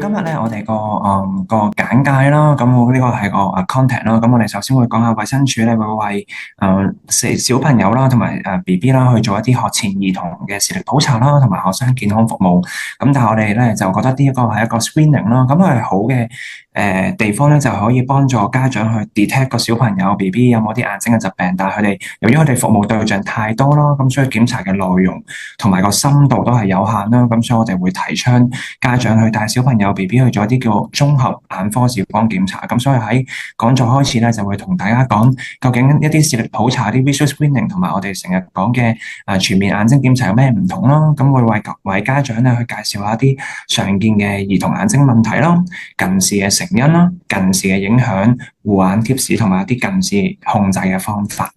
今日咧，我哋個簡介啦，咁我呢個係個contact 啦。咁我哋首先會講下衛生署咧會為小朋友啦，同埋BB 啦去做一啲學前兒童嘅視力普查啦，同埋學生健康服務。咁但係我哋咧就覺得呢一個係一個 screening 啦，咁係好嘅地方咧就可以幫助家長去 detect 個小朋友 BB 有冇啲眼睛嘅疾病。但係由於佢哋服務對象太多啦，咁所以檢查嘅內容同埋個深度都係有限啦。咁所以我哋會提倡家長去帶小朋友 BB 去做一啲叫綜合眼科視光檢查。咁所以喺講座開始咧，就會同大家講究竟一啲視力普查、啲 visual screening 同埋我哋成日講嘅全面眼睛檢查有咩唔同啦。咁會為家長咧去介紹一下啲常見嘅兒童眼睛問題啦、近視嘅成因啦、近視嘅影響、護眼貼士同埋一啲近視控制嘅方法。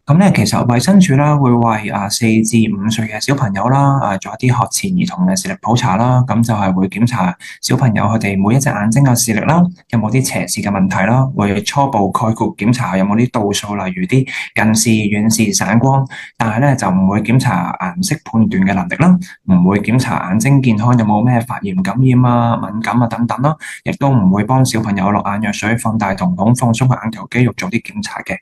咁咧，其實衛生署啦會為4至5歲嘅小朋友啦做一啲學前兒童嘅視力普查啦。咁就係會檢查小朋友佢哋每一隻眼睛嘅視力啦，有冇啲斜視嘅問題啦，會初步概括檢查有冇啲度數，例如啲近視、遠視、散光。但係咧就唔會檢查顏色判斷嘅能力啦，唔會檢查眼睛健康有冇咩發炎、感染啊、敏感啊等等啦，亦都唔會幫小朋友落眼藥水、放大瞳孔、放鬆個眼球肌肉做啲檢查嘅。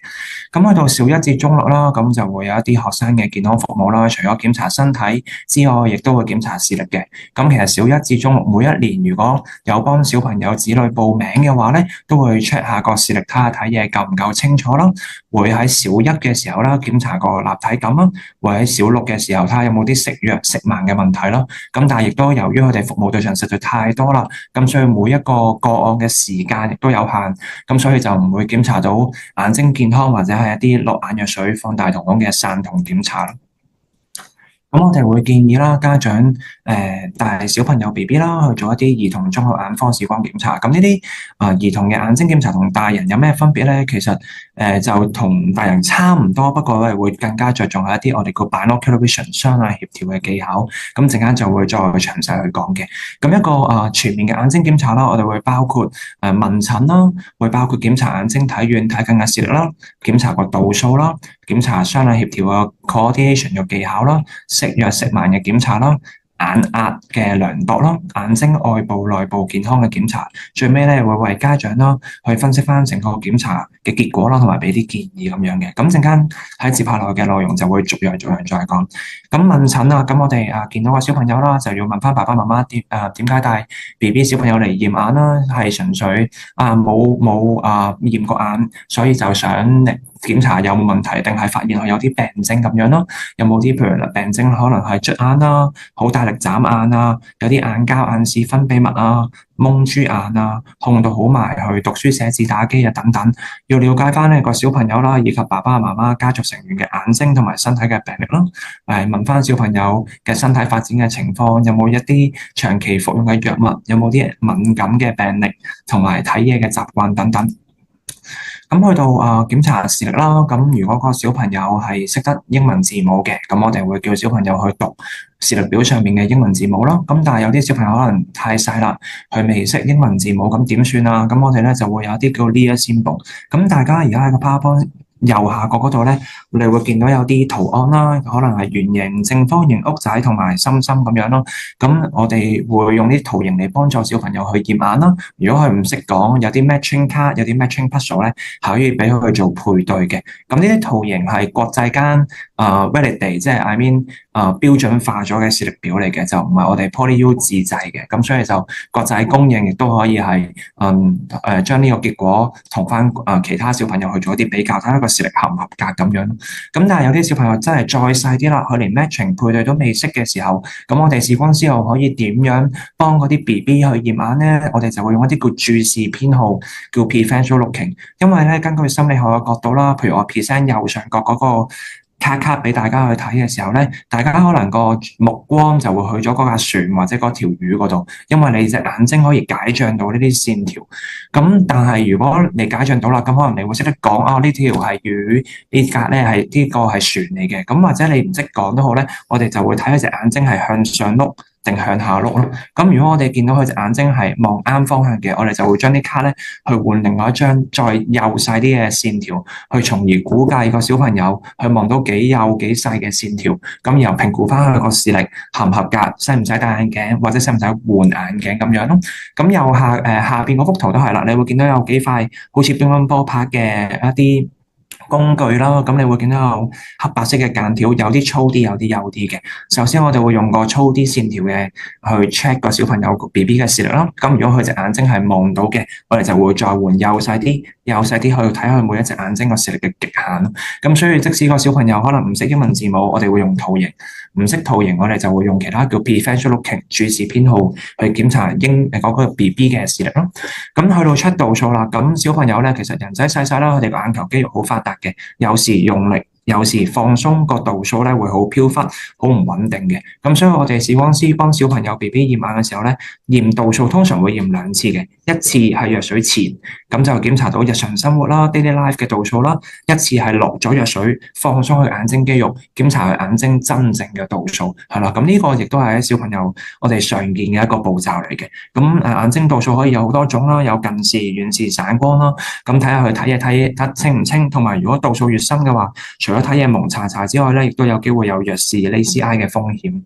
咁去到小一至中六啦，咁就會有一啲學生嘅健康服務啦。除咗檢查身體之外，亦都會檢查視力嘅。咁其實小一至中六每一年，如果有幫小朋友子女報名嘅話咧，都會 check 下個視力，睇下睇嘢夠唔夠清楚啦。會喺小一嘅時候啦，檢查個立體感啦。會喺小六嘅時候睇下有冇啲食藥食慢嘅問題啦。咁但係亦都由於佢哋服務對象實在太多啦，咁所以每一個個案嘅時間亦都有限，咁所以就唔會檢查到眼睛健康或者係一啲落眼藥水、放大瞳孔嘅散瞳檢查啦。咁我哋會建議啦，家長帶小朋友 BB 啦去做一啲兒童綜合眼科視光檢查。咁呢啲兒童嘅眼睛檢查同大人有咩分別咧？其實就同大人差唔多，不過咧會更加着重係一啲我哋叫 binocular vision 雙眼協調嘅技巧。咁陣間就會再詳細去講嘅。咁一個全面嘅眼睛檢查啦，我哋會包括問診啦，會包括檢查眼睛睇遠睇近嘅視力啦，檢查個度數啦，檢查雙眼協調嘅 coordination 嘅技巧啦，食藥食慢嘅檢查啦，眼壓嘅量度啦，眼睛外部內部健康嘅檢查，最尾咧會為家長啦去分析翻成個檢查嘅結果啦，同埋俾啲建議咁樣嘅。咁陣間喺接下來嘅內容就會逐樣再講。咁問診啊，咁我哋見到個小朋友啦，就要問翻爸爸媽媽點解帶 BB 小朋友嚟驗眼啦？係純粹冇驗過眼，所以就想嚟檢查有冇問題，定係發現佢有啲病徵咁樣咯？有冇啲譬如病徵可能係捽眼啦、好大力眨眼啊、有啲眼膠、眼屎分泌物啊、蒙豬眼啊、控到好埋去讀書寫字打機啊等等，要了解翻呢個小朋友啦，以及爸爸媽媽家族成員嘅眼睛同埋身體嘅病歷啦，問翻小朋友嘅身體發展嘅情況，有冇一啲長期服用嘅藥物，有冇啲敏感嘅病歷，同埋睇嘢嘅習慣等等。咁去到檢查視力啦，咁如果個小朋友係識得英文字母嘅，咁我哋會叫小朋友去讀視力表上面嘅英文字母咯。咁但係有啲小朋友可能太細啦，佢未識英文字母，咁點算啊？咁我哋咧就會有一啲叫 Lear symbol。咁大家而家喺個 PowerPoint右下角嗰度咧，你會見到有啲圖案啦，可能係圓形、正方形屋仔同埋心心咁樣咯。咁我哋會用啲圖形嚟幫助小朋友去驗眼啦。如果佢唔識講，有啲 matching card、有啲 matching puzzle 咧，係可以俾佢去做配對嘅。咁呢啲圖形係國際間validate，即係 I mean 標準化咗嘅視力表嚟嘅，就唔係我哋 PolyU 自製嘅。咁所以就國際公認，亦都可以係將呢個結果同翻其他小朋友去做一啲比較，睇一個視力合唔合格咁樣。咁但係有啲小朋友真係再細啲啦，佢連 matching 配對都未識嘅時候，咁我哋視光師後可以點樣幫嗰啲 BB 去驗眼咧？我哋就會用一啲叫注視編號，叫 preferential looking。因為咧，根據心理學嘅角度啦，譬如我 present 右上角嗰個卡俾大家去睇嘅時候咧，大家可能個目光就會去咗嗰架船或者嗰條魚嗰度，因為你隻眼睛可以解像到呢啲線條。咁但係如果你解像到啦，咁可能你會識得講呢條係魚，呢格咧係呢個係船嚟嘅。咁或者你唔識講都好咧，我哋就會睇佢隻眼睛係向上碌定向下碌咯。咁如果我哋見到佢隻眼睛係望啱方向嘅，我哋就會將啲卡咧去換另外一張再幼細啲嘅線條，去從而估計個小朋友去望到幾幼幾細嘅線條，咁然後評估翻佢個視力合唔合格，使唔使戴眼鏡或者使唔使換眼鏡咁樣咯。咁右下下邊嗰幅圖都係啦，你會見到有幾塊好似乒乓波拍嘅一啲工具啦，咁你會見到有黑白色嘅間條，有啲粗啲，有啲幼啲嘅。首先我哋會用個粗啲線條嘅去 check 個小朋友 BB 嘅視力啦。咁如果佢隻眼睛係望到嘅，我哋就會再換幼細啲、幼細啲去睇佢每一隻眼睛個視力嘅極限咯。咁所以即使個小朋友可能唔識英文字母，我哋會用圖形；唔識圖形，我哋就會用其他叫 preferential looking 注視編號去檢查嗰個 BB 嘅視力咯。咁去到出度數啦，咁小朋友咧其實人仔細細啦，佢哋個眼球肌肉好發達嘅，有時用力，有時放鬆，個度數咧會好飄忽，好唔穩定嘅。咁所以我哋視光師幫小朋友 BB 驗眼嘅時候咧，驗度數通常會驗兩次嘅，一次係藥水前，咁就檢查到日常生活啦 daily life 嘅度數啦；一次係落咗藥水，放鬆佢眼睛肌肉，檢查佢眼睛真正嘅度數，係啦。咁呢個亦都係喺小朋友我哋常見嘅一個步驟嚟嘅。咁眼睛度數可以有好多種啦，有近視、遠視、散光啦。咁睇下佢睇嘢睇得清唔清，同埋如果度數越深嘅話，除咗睇嘢蒙查查之外咧，亦都有機會有弱視 lazy eye 嘅風險。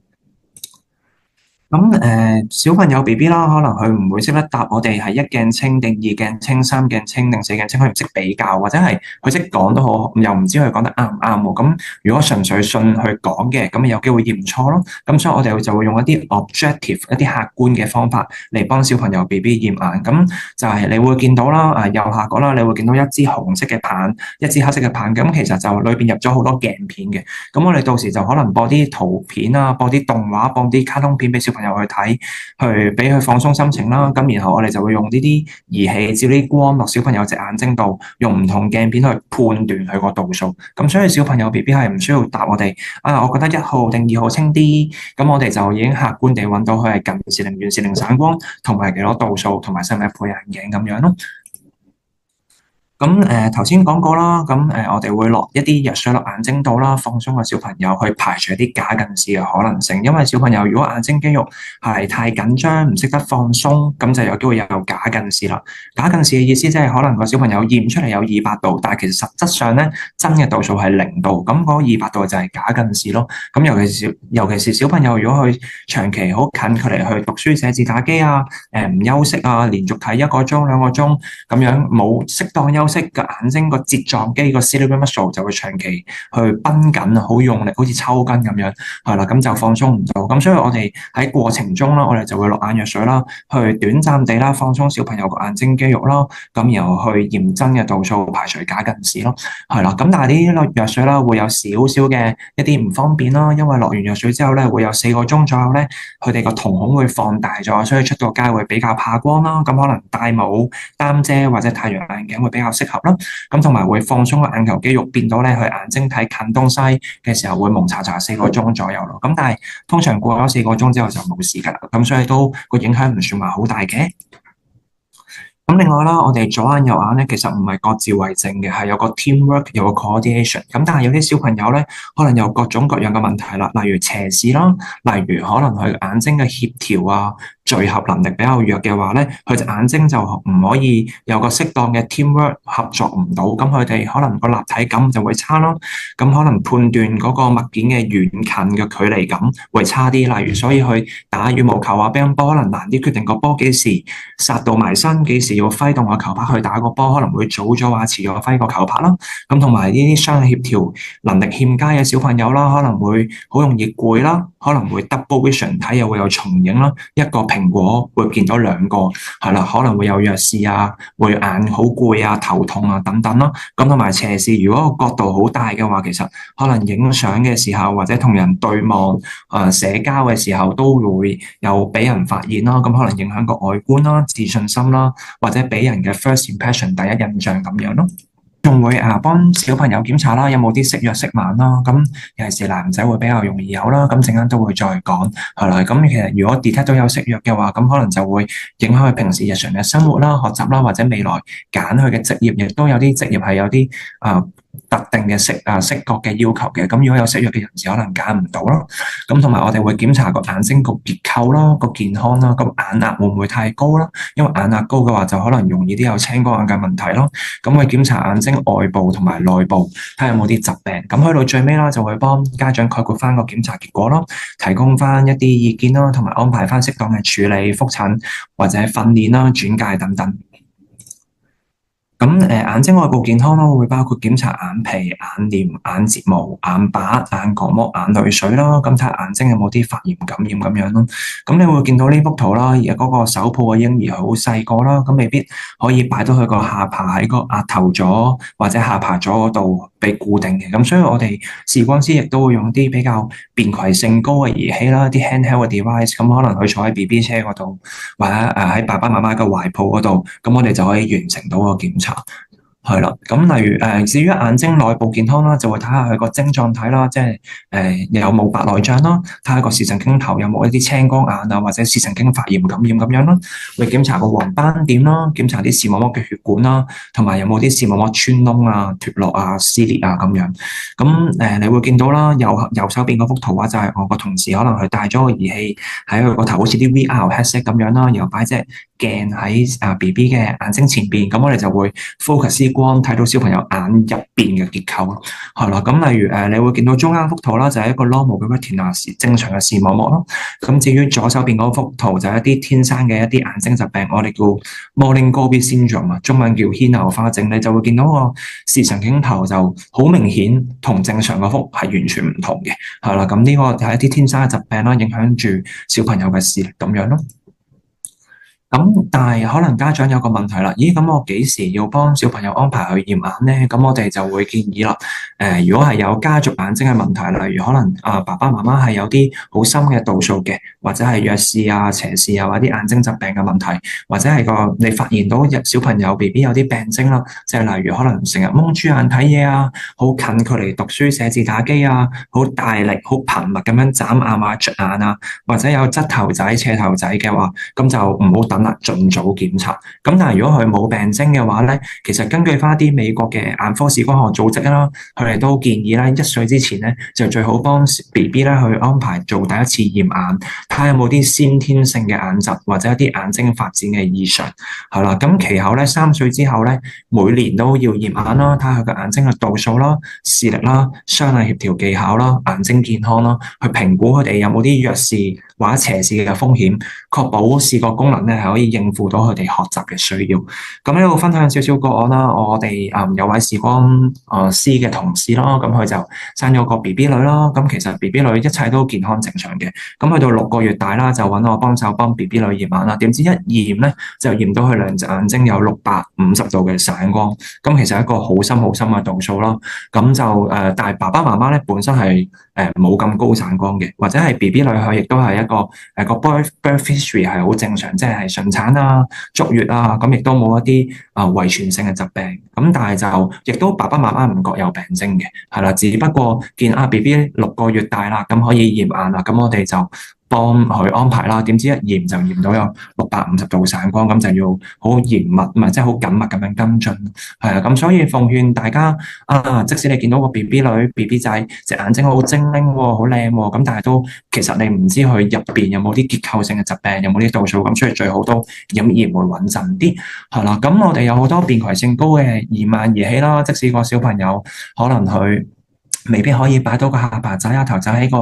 咁小朋友 BB 啦，可能佢唔會識得答我哋係一鏡清定二鏡清、三鏡清定四鏡清，佢唔識比較，或者係佢識講都好，又唔知佢講得啱唔啱喎。咁如果純粹信佢講嘅，咁有機會驗錯咯。咁所以我哋就會用一啲 objective 一啲客觀嘅方法嚟幫小朋友 BB 驗眼。咁就係你會見到啦，右下角啦，你會見到一支紅色嘅棒，一支黑色嘅棒。咁其實就裏邊入咗好多鏡片嘅。咁我哋到時就可能播啲圖片啊，播啲動畫，播啲卡通片俾小朋友去睇，去俾佢放鬆心情啦。咁然後我哋就會用呢啲儀器照啲光落小朋友隻眼睛度，用唔同鏡片去判斷佢個度數。咁所以小朋友 BB 係唔需要答我哋啊，我覺得1號定2號清啲。咁我哋就已經客觀地揾到佢係近視定遠視定散光，同埋幾多度數，同埋使唔使配眼鏡咁樣咯。咁頭先講過啦，我哋會落一啲藥水落眼睛度啦，放鬆個小朋友去排除一啲假近視嘅可能性。因為小朋友如果眼睛肌肉係太緊張，唔識得放鬆，咁就有機會有假近視啦。假近視嘅意思即係可能個小朋友驗出嚟有200度，但係其實實質上咧真嘅度數係0度，咁嗰200度就係假近視咯。咁尤其是小朋友如果佢長期好近距離去讀書寫字打機啊，唔休息啊，連續睇1個鐘2個鐘咁樣冇適當休息。個眼睛個睫狀肌個 ciliary muscle 就會長期去繃緊啊，好用力，好似抽筋咁樣，係啦，咁就放鬆唔到。咁所以我哋喺過程中啦，我哋就會落眼藥水啦，去短暫地啦放鬆小朋友個眼睛肌肉啦，咁然後去驗真嘅度數，排除假近視咯，係啦。咁但係呢啲藥水啦，會有少少嘅一啲唔方便啦，因為落完藥水之後咧，會有4個鐘左右咧，佢哋個瞳孔會放大咗，所以出到街會比較怕光啦。咁可能戴帽、擔遮或者太陽眼鏡會比較適合啦。咁同埋會放鬆個眼球肌肉，變到咧佢眼睛睇近東西嘅時候會蒙查查4個鐘左右咯。咁但係通常過咗4個鐘之後就冇事㗎啦。咁所以都個影響唔算話好大嘅。咁另外啦，我哋左眼右眼咧，其實唔係各自為政嘅，係有個 teamwork，有個 coordination。咁但係有啲小朋友咧，可能有各種各樣嘅問題啦，例如斜視啦，例如可能佢眼睛嘅協調啊、聚合能力比較弱嘅話咧，佢隻眼睛就唔可以有個適當嘅 teamwork 合作唔到，咁佢哋可能個立體感就會差咯。咁可能判斷嗰個物件嘅遠近嘅距離感會差啲，例如所以去打羽毛球啊、乒乓波可能難啲決定個波幾時殺到埋身，幾時要揮動個球拍去打個波，可能會早咗話遲咗揮個球拍啦。咁同埋呢啲雙協調能力欠佳嘅小朋友啦，可能會好容易攰啦，可能會 double vision 睇又會有重影啦，一個蘋果會見到2個，係啦，可能會有弱視啊，會眼好攰啊、頭痛啊等等咯。咁同埋斜視，如果個角度好大嘅話，其實可能影相嘅時候或者同人對望、社交嘅時候都會有俾人發現啦。咁可能影響個外觀啦、自信心啦，或者俾人嘅 first impression 第一印象咁樣咯。仲會幫小朋友檢查啦，有冇啲識弱識盲啦。咁尤其是男仔會比較容易有啦。咁陣間都會再講係啦。咁其實如果 detect 到有識弱嘅話，咁可能就會影響佢平時日常嘅生活啦、學習啦，或者未來揀佢嘅職業，亦都有啲職業係有啲特定嘅色覺嘅要求嘅。咁如果有色弱嘅人士可能揀唔到咯。咁同埋我哋會檢查個眼睛個結構啦、個健康啦，咁眼壓會唔會太高啦？因為眼壓高嘅話就可能容易啲有青光眼嘅問題咯。咁會檢查眼睛外部同埋內部，睇下有冇啲疾病。咁去到最尾啦，就會幫家長概括翻個檢查結果咯，提供翻一啲意見啦，同埋安排翻適當嘅處理、覆診或者訓練啦、轉介等等。咁眼睛外部健康咯，會包括檢查眼皮、眼簾、眼睫毛、眼白、眼角膜、眼淚水啦，咁睇下眼睛有冇啲發炎感染咁樣咯。咁你會見到呢幅圖啦，而家嗰個手抱嘅嬰兒好細個啦，咁未必可以擺到佢個下巴喺個額頭左或者下巴左嗰度被固定嘅。咁所以我哋視光師亦都會用啲比較便攜性高嘅儀器啦，啲 handheld 嘅 device，咁可能佢坐喺 BB 車嗰度，或者喺爸爸媽媽嘅懷抱嗰度，咁我哋就可以完成到個檢查。係啦，咁例如至於眼睛內部健康啦，就會睇下佢個晶狀體啦，即係有冇白內障啦，睇下個視神經頭有冇一啲青光眼啊，或者視神經發炎感染咁樣啦，會檢查個黃斑點啦，檢查啲視網膜嘅血管啦，同埋有冇啲視網膜穿窿啊、脫落啊、撕裂啊咁樣。咁你會見到啦，右手邊嗰幅圖畫就係我個同事可能佢帶咗個儀器喺佢個頭，好似啲 VR headset 咁樣啦，然後擺隻鏡喺BB 嘅眼睛前邊，咁我哋就會 focus 光睇到小朋友眼入邊嘅結構咯，係啦。咁例如你會見到中間幅圖啦，就係一個 normal 嘅 retina 正常嘅視網膜咯。咁至於左手邊嗰幅圖就係一啲天生嘅一啲眼睛疾病，我哋叫 Moeller-Golgi syndrome 啊，中文叫牽牛花症。你就會見到個視神經頭就好明顯同正常嗰幅係完全唔同嘅，係啦。咁呢個就係一啲天生嘅疾病啦，影響住小朋友嘅視力咁樣咯。咁但係可能家長有個問題啦，咦？咁我幾時要幫小朋友安排去驗眼呢？咁我哋就會建議啦，如果係有家族眼睛嘅問題，例如可能爸爸媽媽係有啲好深嘅度數嘅，或者係弱視啊、斜視啊，或者啲眼睛疾病嘅問題，或者係你發現到小朋友 BB 有啲病徵啦，即係例如可能成日蒙住眼睇嘢啊，好近距離讀書寫字打機啊，好大力好頻密咁樣眨眼啊、捽眼啊，或者有側頭仔、斜頭仔嘅話，咁就唔好等啦，盡早檢查。咁但係如果佢冇病徵嘅話咧，其實根據翻啲美國嘅眼科視光學組織啦，佢哋都建議咧1歲之前咧就最好幫 BB 咧去安排做第一次驗眼，睇下有冇啲先天性嘅眼疾或者一啲眼睛發展嘅異常，係啦。咁其後咧3歲之後咧，每年都要驗眼啦，睇下佢嘅眼睛嘅度數啦、視力啦、雙眼協調技巧啦、眼睛健康啦，去評估佢哋有冇啲弱視或者斜視嘅風險，確保視覺功能咧係可以應付到佢哋學習嘅需要。咁呢度分享少少個案啦，我哋有位視光師嘅同事啦，咁佢就生咗個 BB 女啦。咁其實 BB 女一切都健康正常嘅，咁去到6個月大啦，就揾我幫手幫 BB 女驗眼啦。點知一驗咧就驗到佢兩隻眼睛有650度嘅散光，咁其實係一個好深好深嘅度數啦。咁就但係爸爸媽媽咧本身係冇咁高散光嘅，或者係 BB 女佢亦都係一個個 birth history 係好正常，即係順產啊、足月啊，咁亦都冇一啲遺傳性嘅疾病。咁但係就亦都爸爸媽媽唔覺有病徵嘅，係啦。只不過見BB 6個月大啦，咁可以驗眼啦，咁我哋就幫佢安排啦。點知一驗就驗到有650度散光，咁就要好嚴密，唔係即係好緊密咁樣跟進。係啊，咁所以奉勸大家即使你見到個 BB 女、BB 仔隻眼睛好精靈喎、好靚喎，咁但係都其實你唔知佢入邊有冇啲結構性嘅疾病，有冇啲度數，咁所以最好都驗驗會穩陣啲。係啦，咁我哋有好多便攜性高嘅驗眼儀器啦，即使個小朋友可能佢未必可以擺到個下巴仔啊頭仔喺個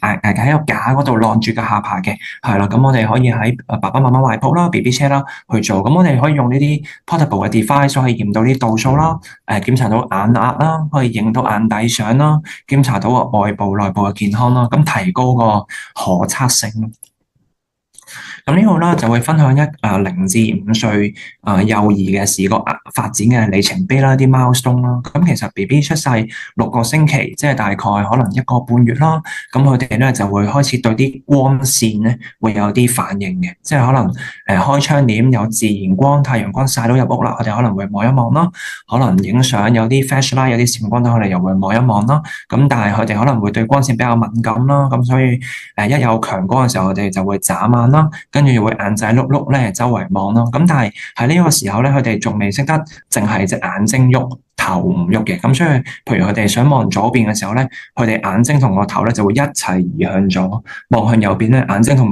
喺個架嗰度晾住個下巴嘅，係啦。咁我哋可以喺爸爸媽媽懷抱啦、BB 車啦去做。咁我哋可以用呢啲 portable 嘅 device 可以驗到啲度數啦，檢查到眼壓啦，可以影到眼底相啦，檢查到個外部內部嘅健康啦，咁提高個可測性。咁呢度啦就會分享0至5歲幼兒嘅視覺發展嘅里程碑啦，啲 milestone 啦。咁其實 BB 出世6個星期，即係大概可能1個半月啦。咁佢哋咧就會開始對啲光線咧會有啲反應嘅，即係可能開窗簾有自然光、太陽光曬到入屋啦，佢哋可能會望一望啦。可能影相有啲 flashlight 有啲閃光燈，佢哋又會望一望啦。咁但係佢哋可能會對光線比較敏感啦，咁所以一有強光嘅時候，佢哋就會眨眼啦。跟住又會眼仔碌碌咧，周圍望咯。咁但係喺呢個時候咧，佢哋仲未識得淨係隻眼睛喐，睇頭唔喐嘅。咁所以，譬如佢哋想望左邊嘅時候咧，佢哋眼睛同個頭咧就會一齊移向左；望向右邊咧，眼睛同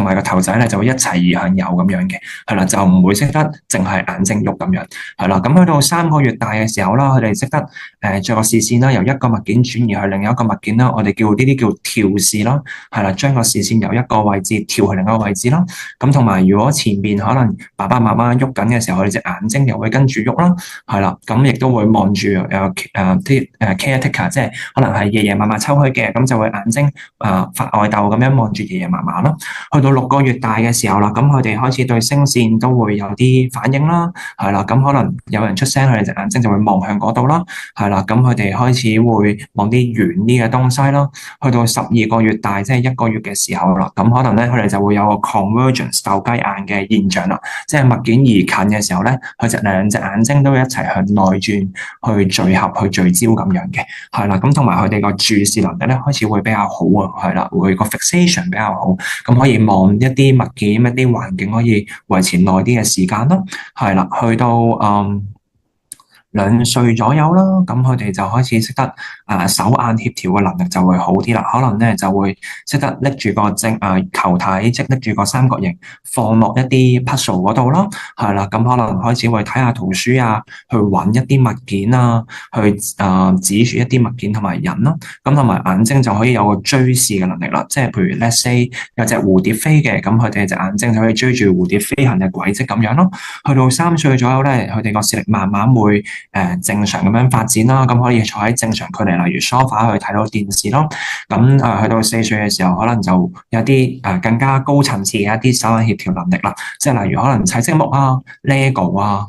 埋個頭仔咧就會一齊移向右咁樣嘅。係啦，就唔會識得淨係眼睛喐咁樣。係啦，咁去到3個月大嘅時候啦，佢哋識得將個視線啦由一個物件轉移去另一個物件啦，我哋叫呢啲叫跳視啦。係啦，將個視線由一個位置跳去另一個位置啦。咁同埋如果前面可能爸爸媽媽喐緊嘅時候，佢哋隻眼睛又會跟住喐啦。係啦，咁亦都會望住啲caretaker，即係可能係爺爺嫲嫲抽佢嘅，咁就會眼睛發呆竇咁樣望住爺爺嫲嫲啦。去到6個月大嘅時候啦，咁佢哋開始對聲線都會有啲反應啦。係啦，咁可能有人出聲，佢哋隻眼睛就會望向嗰度啦。係啦，咁佢哋開始會望啲遠啲嘅東西啦。去到12個月大，即係1個月嘅時候啦，咁可能咧佢哋就會有個 convergence 鬥雞眼嘅現象啦，即係物件移近嘅時候咧，佢兩隻眼睛都會一齊向內轉去聚合去聚焦咁樣嘅。係啦，咁同埋佢哋個注視能力咧開始會比較好啊。係啦，會個 fixation 比較好，咁可以望一啲物件、一啲環境可以維持耐啲嘅時間咯。係啦，去到2歲左右啦，咁佢哋就開始識得手眼協調嘅能力就會好啲啦。可能咧就會識得拎住個球體，即係拎住個三角形放落一啲 puzzle 嗰度啦。係啦，咁可能開始會睇下圖書啊，去揾一啲物件啊，去指住一啲物件同埋人啦。咁同埋眼睛就可以有個追視嘅能力啦。即係譬如 let's say 有隻蝴蝶飛嘅，咁佢哋隻眼睛就可以追住蝴蝶飛行嘅軌跡咁樣咯。去到3歲左右咧，佢哋個視力慢慢會正常咁樣發展啦，咁可以坐喺正常距離，例如 sofa 去睇到電視咯。咁去到4歲嘅時候，可能就有啲更加高層次嘅一啲手眼協調能力啦，即係例如可能砌積木啊、Lego 啊、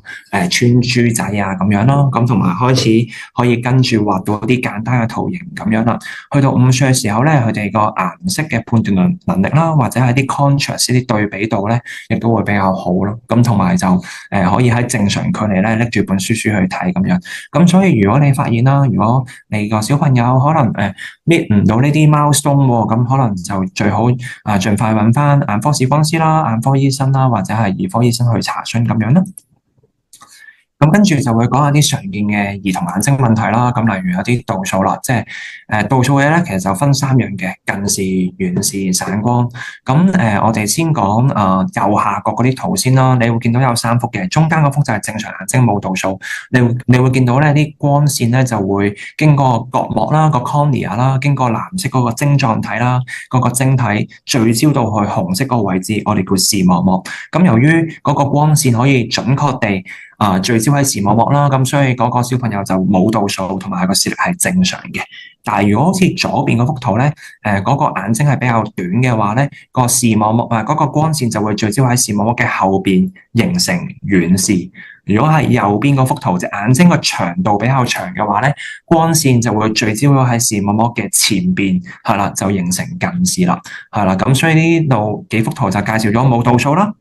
穿珠仔啊咁樣咯。咁同埋開始可以跟住畫到啲簡單嘅圖形咁樣啦。去到5歲嘅時候咧，佢哋個顏色嘅判斷能力啦，或者係啲 contrast 啲對比度咧，亦都會比較好咯。咁同埋就可以喺正常距離咧拎住本書去睇咁樣。咁所以如果你發現啦，如果你個小朋友可能搣唔到呢啲 milestone 喎，咁可能就最好盡快揾翻眼科視光師啦、眼科醫生啦，或者係兒科醫生去查詢咁樣啦。咁跟住就會講下啲常見嘅兒童眼睛問題啦。咁例如有啲度數啦，即係度數嘅咧，其實就分3樣嘅：近視、遠視、散光。咁我哋先講右下角嗰啲圖先啦。你會見到有3幅嘅，中間嗰幅就係正常眼睛冇度數。你會見到咧啲光線咧就會經過角膜啦、個 cornea 啦，經過藍色嗰個晶狀體啦、嗰個晶體聚焦到去紅色嗰個位置，我哋叫視網膜。咁由於嗰個光線可以準確地聚焦喺視網膜啦，咁所以嗰個小朋友就冇度數，同埋個視力係正常嘅。但係如果好似左邊嗰幅圖咧，嗰個眼睛係比較短嘅話咧，個視網膜嗰個光線就會聚焦喺視網膜嘅後邊，形成遠視。如果係右邊嗰幅圖，隻眼睛個長度比較長嘅話咧，光線就會聚焦咗喺視網膜嘅前邊，係啦，就形成近視啦，係啦。咁所以呢度幾幅圖就介紹咗冇度數啦、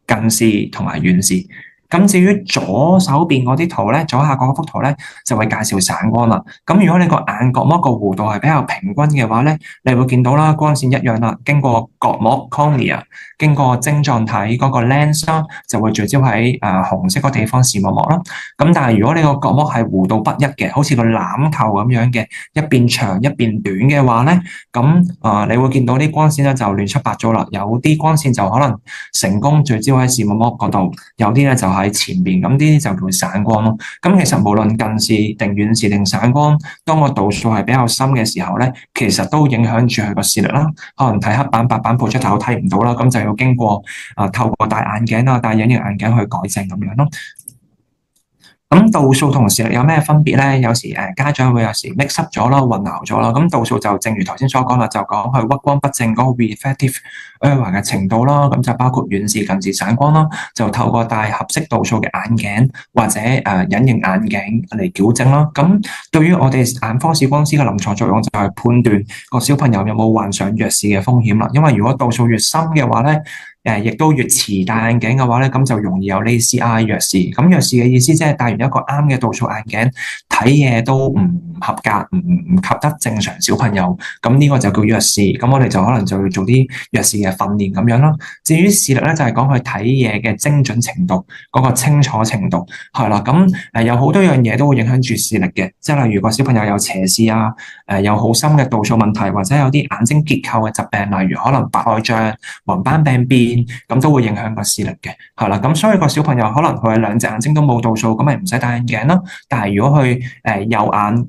近視同埋遠視。咁至於左手邊嗰啲圖咧，左下角嗰幅圖咧就會介紹散光啦。咁如果你個眼角膜個弧度係比較平均嘅話咧，你會見到啦，光線一樣啦，經過角膜 cornea，經過晶狀體嗰個 lens 啦，就會聚焦喺紅色嗰地方視網膜啦。咁但係如果你個角膜係弧度不一嘅，好似個欖球咁樣嘅，一邊長一邊短嘅話咧，咁你會見到啲光線咧就亂七八糟啦。有啲光線就可能成功聚焦喺視網膜嗰度，有啲咧就喺前邊，咁呢啲就叫散光咯。咁其實無論近視定遠視定散光，當個度數係比較深嘅時候咧，其實都影響住佢個視力啦。可能睇黑板、白板、projector睇唔到啦，咁就要經過透過戴眼鏡啊、戴隱形眼鏡去改正咁樣咯。咁度數同視力有咩分別咧？有時家長會有時 mix up 咗啦、混淆咗啦。咁度數就正如頭先所講啦，就講佢屈光不正嗰個 refractive error 嘅程度啦。咁就包括遠視、近視、散光啦，就透過戴合適度數嘅眼鏡或者隱形眼鏡嚟矯正啦。咁對於我哋眼科視光師嘅臨床作用就係判斷個小朋友有冇患上弱視嘅風險啦。因為如果度數越深嘅話咧，亦都越遲戴眼鏡嘅話咧，咁就容易有 lazy eye 弱視。咁弱視嘅意思即係戴完一個啱嘅度數眼鏡，睇嘢都唔合格，唔及得正常小朋友。咁呢個就叫弱視。咁我哋就可能就要做啲弱視嘅訓練咁樣咯。至於視力咧，就係講佢睇嘢嘅精準程度，嗰個清楚程度係啦。咁有好多樣嘢都會影響住視力嘅，即係例如個小朋友有斜視啊，有好深嘅度數問題，或者有啲眼睛結構嘅疾病，例如可能白內障、黃斑病變，咁都會影響個視力嘅，係啦。咁所以個小朋友可能佢兩隻眼睛都冇度數，咁咪唔使戴眼鏡咯。但係如果佢右眼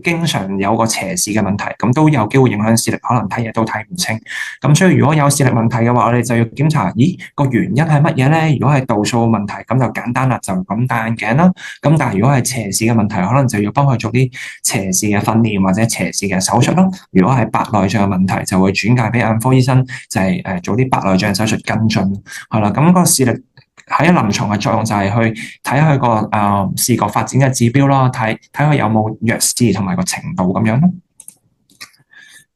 經常有個斜視嘅問題，咁都有機會影響視力，可能睇嘢都睇唔清。咁所以如果有視力問題嘅話，我哋就要檢查，咦個原因係乜嘢咧？如果係度數問題，咁就簡單啦，就咁戴眼鏡啦。咁但係如果係斜視嘅問題，可能就要幫佢做啲斜視嘅訓練或者斜視嘅手術咯。如果係白內障嘅問題，就會轉介俾眼科醫生，就係做啲白內障手術跟進。係啦，咁個視力喺臨床嘅作用就係去睇佢個視覺發展嘅指標咯，睇佢有冇弱視同埋個程度咁樣咯。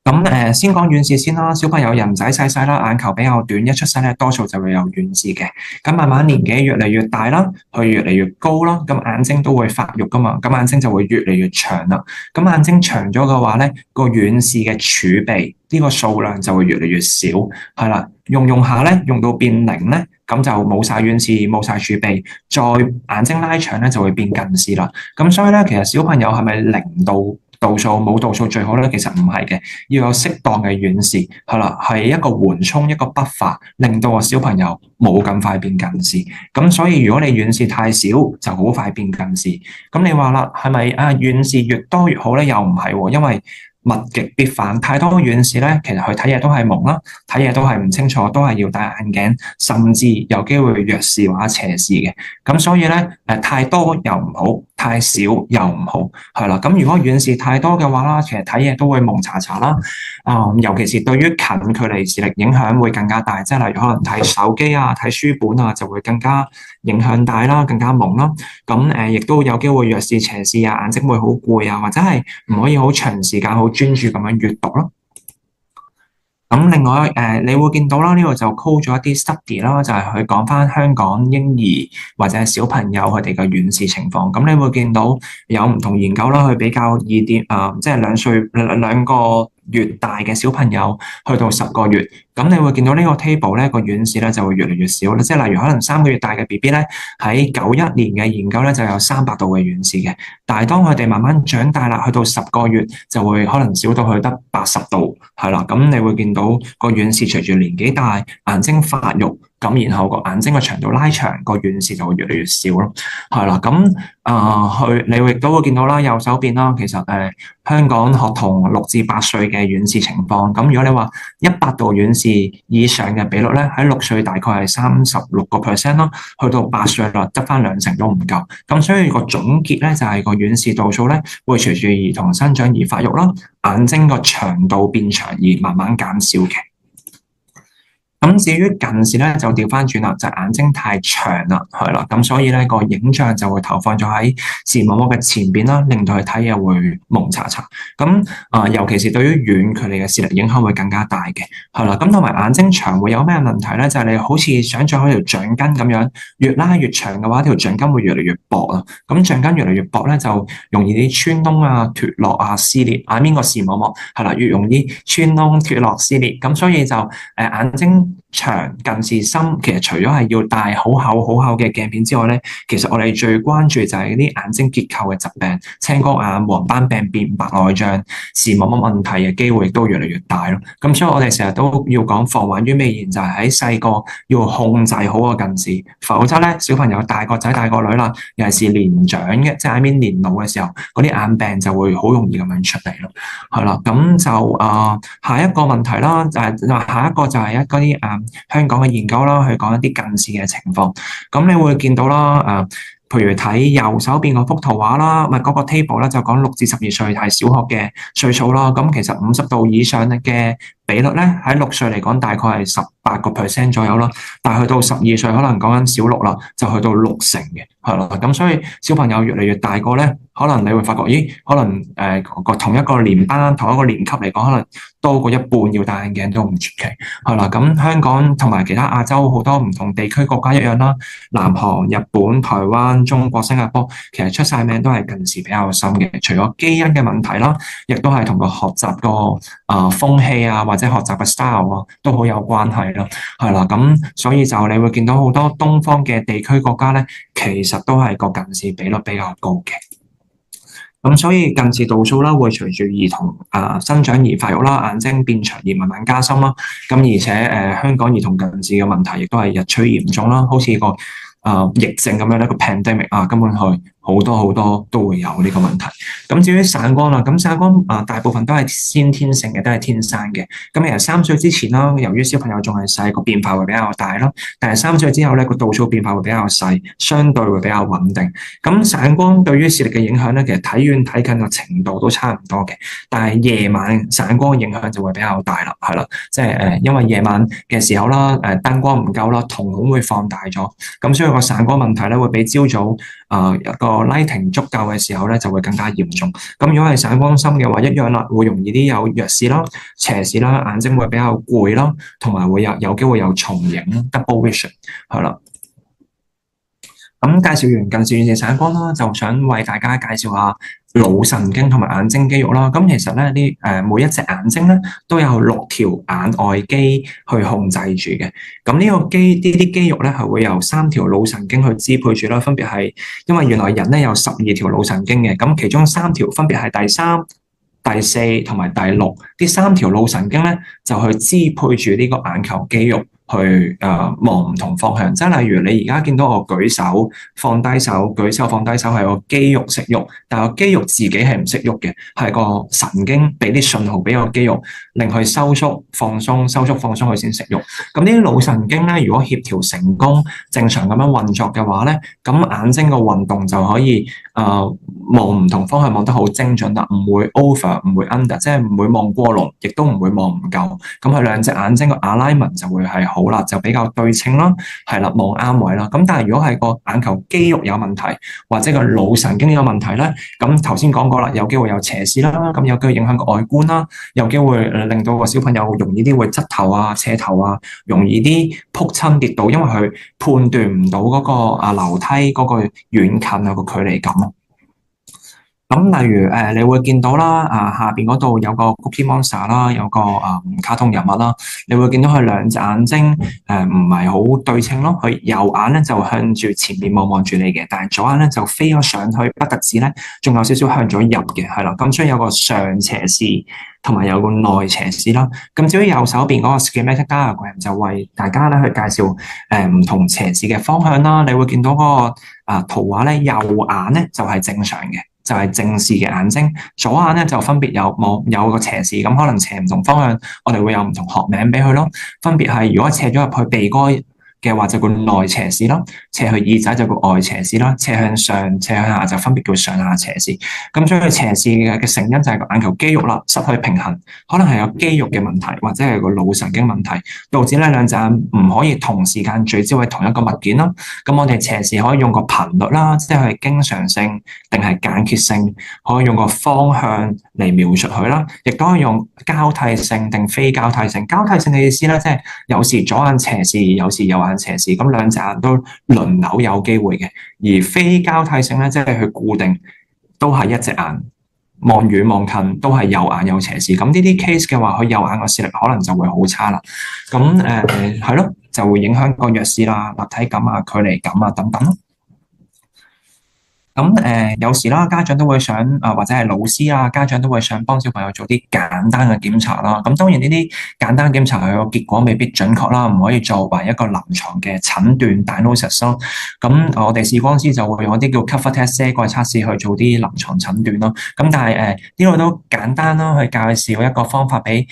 咁先講遠視先啦。小朋友人仔細細啦，眼球比較短，一出世咧多數就會有遠視嘅。咁慢慢年紀越嚟越大啦，佢越嚟越高啦，咁眼睛都會發育噶嘛，咁眼睛就會越嚟越長啦。咁眼睛長咗嘅話咧，個遠視嘅儲備呢個數量就會越嚟越少，係啦，用下咧，用到變零咧，咁就冇晒遠視，冇晒儲備，再眼睛拉長咧就會變近視啦。咁所以咧，其實小朋友係咪零度數冇度數最好咧？其實唔係嘅，要有適當嘅遠視，係啦，係一個緩衝，一個 buffer，令到個小朋友冇咁快變近視。咁所以如果你遠視太少，就好快變近視。咁你話啦，係咪遠視越多越好咧？又唔係喎，因為物極必反，太多遠視咧，其實佢睇嘢都係蒙啦，睇嘢都係唔清楚，都係要戴眼鏡，甚至有機會弱視或者斜視嘅。咁所以咧，太多又唔好，太少又唔好，係啦。咁如果遠視太多嘅話啦，其實睇嘢都會蒙查查啦。尤其是對於近距離視力影響會更加大，即係例如可能睇手機啊、睇書本啊，就會更加影響大啦，更加蒙啦。咁亦都有機會弱視、斜視啊，眼睛會好攰啊，或者係唔可以好長時間好專注咁樣閱讀咯。咁另外你會見到啦，呢度就 call 咗一啲 study 啦，就係佢講翻香港嬰兒或者係小朋友佢哋嘅遠視情況。咁你會見到有唔同研究啦，去比較二點即係兩個月大嘅小朋友去到10個月，咁你會見到呢個 table 咧，個遠視咧就會越嚟越少啦。即係例如可能3個月大嘅 BB 咧，喺91年嘅研究咧就有300度嘅遠視嘅，但係當佢哋慢慢長大啦，去到10個月就會可能少到去得80度，係啦。咁你會見到個遠視隨住年紀大，眼睛發育，咁然後個眼睛嘅長度拉長，個遠視就會越嚟越少咯，係啦。咁你亦都會見到啦，右手邊啦，其實香港學童6至8歲嘅遠視情況。咁如果你話100度遠視以上嘅比率咧，喺6歲大概係36%啦，去到8歲啦，得翻2成都唔夠。咁所以個總結咧就係個遠視度數咧會隨住兒童生長而發育啦，眼睛個長度變長而慢慢減少嘅。咁至於近視咧，就調翻轉啦，就眼睛太長啦，係啦，咁所以咧個影像就會投放咗喺視網膜嘅前邊啦，令到佢睇嘢會蒙查查。咁尤其是對於遠距離嘅視力影響會更加大嘅，係啦。咁同埋眼睛長會有咩問題咧？就係你好似想像嗰條橡筋咁樣，越拉越長嘅話，條橡筋會越嚟越薄啊。咁橡筋越嚟越薄咧，就容易啲穿窿啊、脫落啊、撕裂。眼邊個視網膜係啦，越容易穿窿、脫落、撕裂。咁所以就眼睛長近視深，其實除咗係要戴好厚嘅鏡片之外咧，其實我哋最關注就係啲眼睛結構嘅疾病，青光眼、黃斑病變、白內障、視網膜問題嘅機會亦都越嚟越大咯。咁所以我哋成日都要講防患於未然，就係喺細個要控制好個近視，否則咧小朋友大個仔大個女啦，尤其是年長嘅，即係喺年老嘅時候，嗰啲眼病就會好容易咁樣出嚟咯。係啦，咁就下一個問題啦，下一個就係嗰啲香港嘅研究啦，去講一啲近視嘅情況。咁你會見到啦，譬如睇右手邊嗰幅圖畫啦，嗰個 table 咧就講6至12歲係小學嘅歲數啦。咁其實50度以上嘅比率咧，喺6歲嚟講大概係18% 左右啦。但係去到12歲，可能講緊小6啦，就去到6成嘅，係啦，咁所以小朋友越嚟越大個咧，可能你會發覺，咦，可能同一個年班、同一個年級嚟講，可能多過一半要戴眼鏡都唔出奇，係啦。咁香港同埋其他亞洲好多唔同地區國家一樣啦，南韓、日本、台灣、中國、新加坡，其實出晒名都係近視比較深嘅。除咗基因嘅問題啦，亦都係同個學習個風氣啊，或者學習嘅 style 啊，都好有關係啦。係啦，咁所以就你會見到好多東方嘅地區國家咧，其實都係個近視比率比較高嘅。咁所以近視度數啦，會隨住兒童生長而發育啦，眼睛變長而慢慢加深啦。咁而且香港兒童近視嘅問題亦都係日趨嚴重啦，好似個疫症咁樣一個 pandemic 啊，根本係好多好多都會有呢個問題。咁至於散光啦，咁散光大部分都係先天性嘅，都係天生嘅。咁其實3歲之前啦，由於小朋友仲係細，個變化會比較大啦。但係3歲之後咧，個度數變化會比較細，相對會比較穩定。咁散光對於視力嘅影響咧，其實睇遠睇近嘅程度都差唔多嘅。但係夜晚散光嘅影響就會比較大啦，係啦，即係因為夜晚嘅時候啦，燈光唔夠啦，瞳孔會放大咗，咁所以個散光問題咧會比朝早一個 lighting 足夠嘅時候咧就會更加嚴重。咁如果係散光深嘅話，一樣啦，會容易啲有弱視啦、斜視啦，眼睛會比較攰啦，同埋會有機會有重影 double vision 係啦。咁介紹完近視遠視散光啦，就想為大家介紹下腦神經同埋眼睛肌肉啦。咁其實咧，每一隻眼睛咧都有6條眼外肌去控制住嘅。咁呢啲肌肉咧係會由3條腦神經去支配住啦，分別係因為原來人咧有12條腦神經嘅，咁其中3條分別係第3、第4同埋第6，呢3條腦神經咧就去支配住呢個眼球肌肉。去望唔同方向，即係例如你而家見到我舉手、放低手、舉手、放低手係個肌肉識喐，但係個肌肉自己係唔識喐嘅，係個神經俾啲信號俾個肌肉，令佢收縮、放鬆、收縮、放鬆佢先識喐。咁呢啲腦神經咧，如果協調成功、正常咁樣運作嘅話咧，咁眼睛個運動就可以望唔同方向望得好精準啦，唔會 over，唔會 under，即係唔會望過龍，亦都唔會望唔夠。咁佢兩隻眼睛個 alignment 就會係好啦，就比較對稱啦，係啦，望啱位啦。咁但係如果係個眼球肌肉有問題，或者個腦神經有問題咧，咁頭先講過啦，有機會有斜視啦，咁有機會影響個外觀啦，有機會令到個小朋友容易啲會側頭啊、斜頭啊，容易啲撲親跌倒，因為佢判斷唔到嗰個樓梯嗰個遠近啊個距離感。咁例如你會見到啦，下邊嗰度有個 Cookie Monster 啦，有個卡通人物啦，你會見到佢兩隻眼睛唔係好對稱咯，佢右眼咧就向住前面望住你嘅，但係左眼咧就飛咗上去，不特止咧，仲有少少向咗入嘅，係啦，咁所以有個上斜視同埋有個內斜視啦。咁至於右手邊嗰個 Schematic Diagram 就為大家咧去介紹唔同斜視嘅方向啦。你會見到嗰個圖畫咧，右眼咧就係正常嘅。就係正視嘅眼睛，左眼咧就分別有個斜視，咁可能斜唔同方向，我哋會有唔同學名俾佢咯。分別係如果斜咗入去鼻哥嘅話就叫內斜視啦，斜去耳仔就叫外斜視啦，斜向上、斜向下就分別叫上下斜視。咁所以斜視嘅成因就係個眼球肌肉啦失去平衡，可能係有肌肉嘅問題，或者係個腦神經問題，導致呢兩隻眼唔可以同時間聚焦喺同一個物件啦。咁我哋斜視可以用個頻率啦，即係經常性定係間歇性，可以用個方向嚟描述佢啦，亦都可以用交替性定非交替性。交替性嘅意思咧，即係有時左眼斜視，有時右眼斜視，咁兩隻眼都輪流有機會嘅。而非交替性咧，即係佢固定都係一隻眼，望遠望近都係右眼有斜視。咁呢啲 case 嘅話，佢右眼個視力可能就會好差啦。咁係咯，就會影響個弱視啦、立體感啊、距離感啊等等咯。咁有時啦，家長都會想或者係老師啊，家長都會想幫小朋友做啲簡單嘅檢查啦。咁當然呢啲簡單檢查佢個結果未必準確啦，唔可以作為一個臨床嘅診斷 diagnosis 咯。咁我哋視光師就會用一啲叫 cover test 過去測試去做啲臨床診斷咯。咁但係呢度都簡單啦，去介紹一個方法俾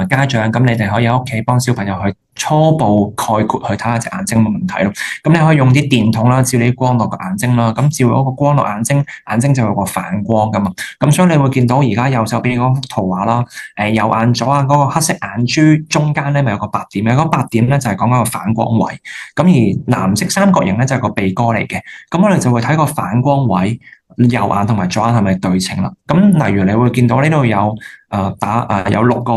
家長，咁你哋可以喺屋企幫小朋友去初步概括去睇下隻眼睛嘅問題咯。咁你可以用啲電筒啦，照啲光落個眼睛啦。咁照嗰個光落眼睛，眼睛就有個反光噶嘛。咁所以你會見到而家右手邊嗰幅圖畫啦。右眼左眼嗰個黑色眼珠中間咧，咪有個白點嘅。嗰白點咧就係講緊個反光位。咁而藍色三角形咧就係個鼻哥嚟嘅。咁我哋就會睇個反光位。右眼同埋左眼係咪對稱啦？咁例如你會見到呢度有有六個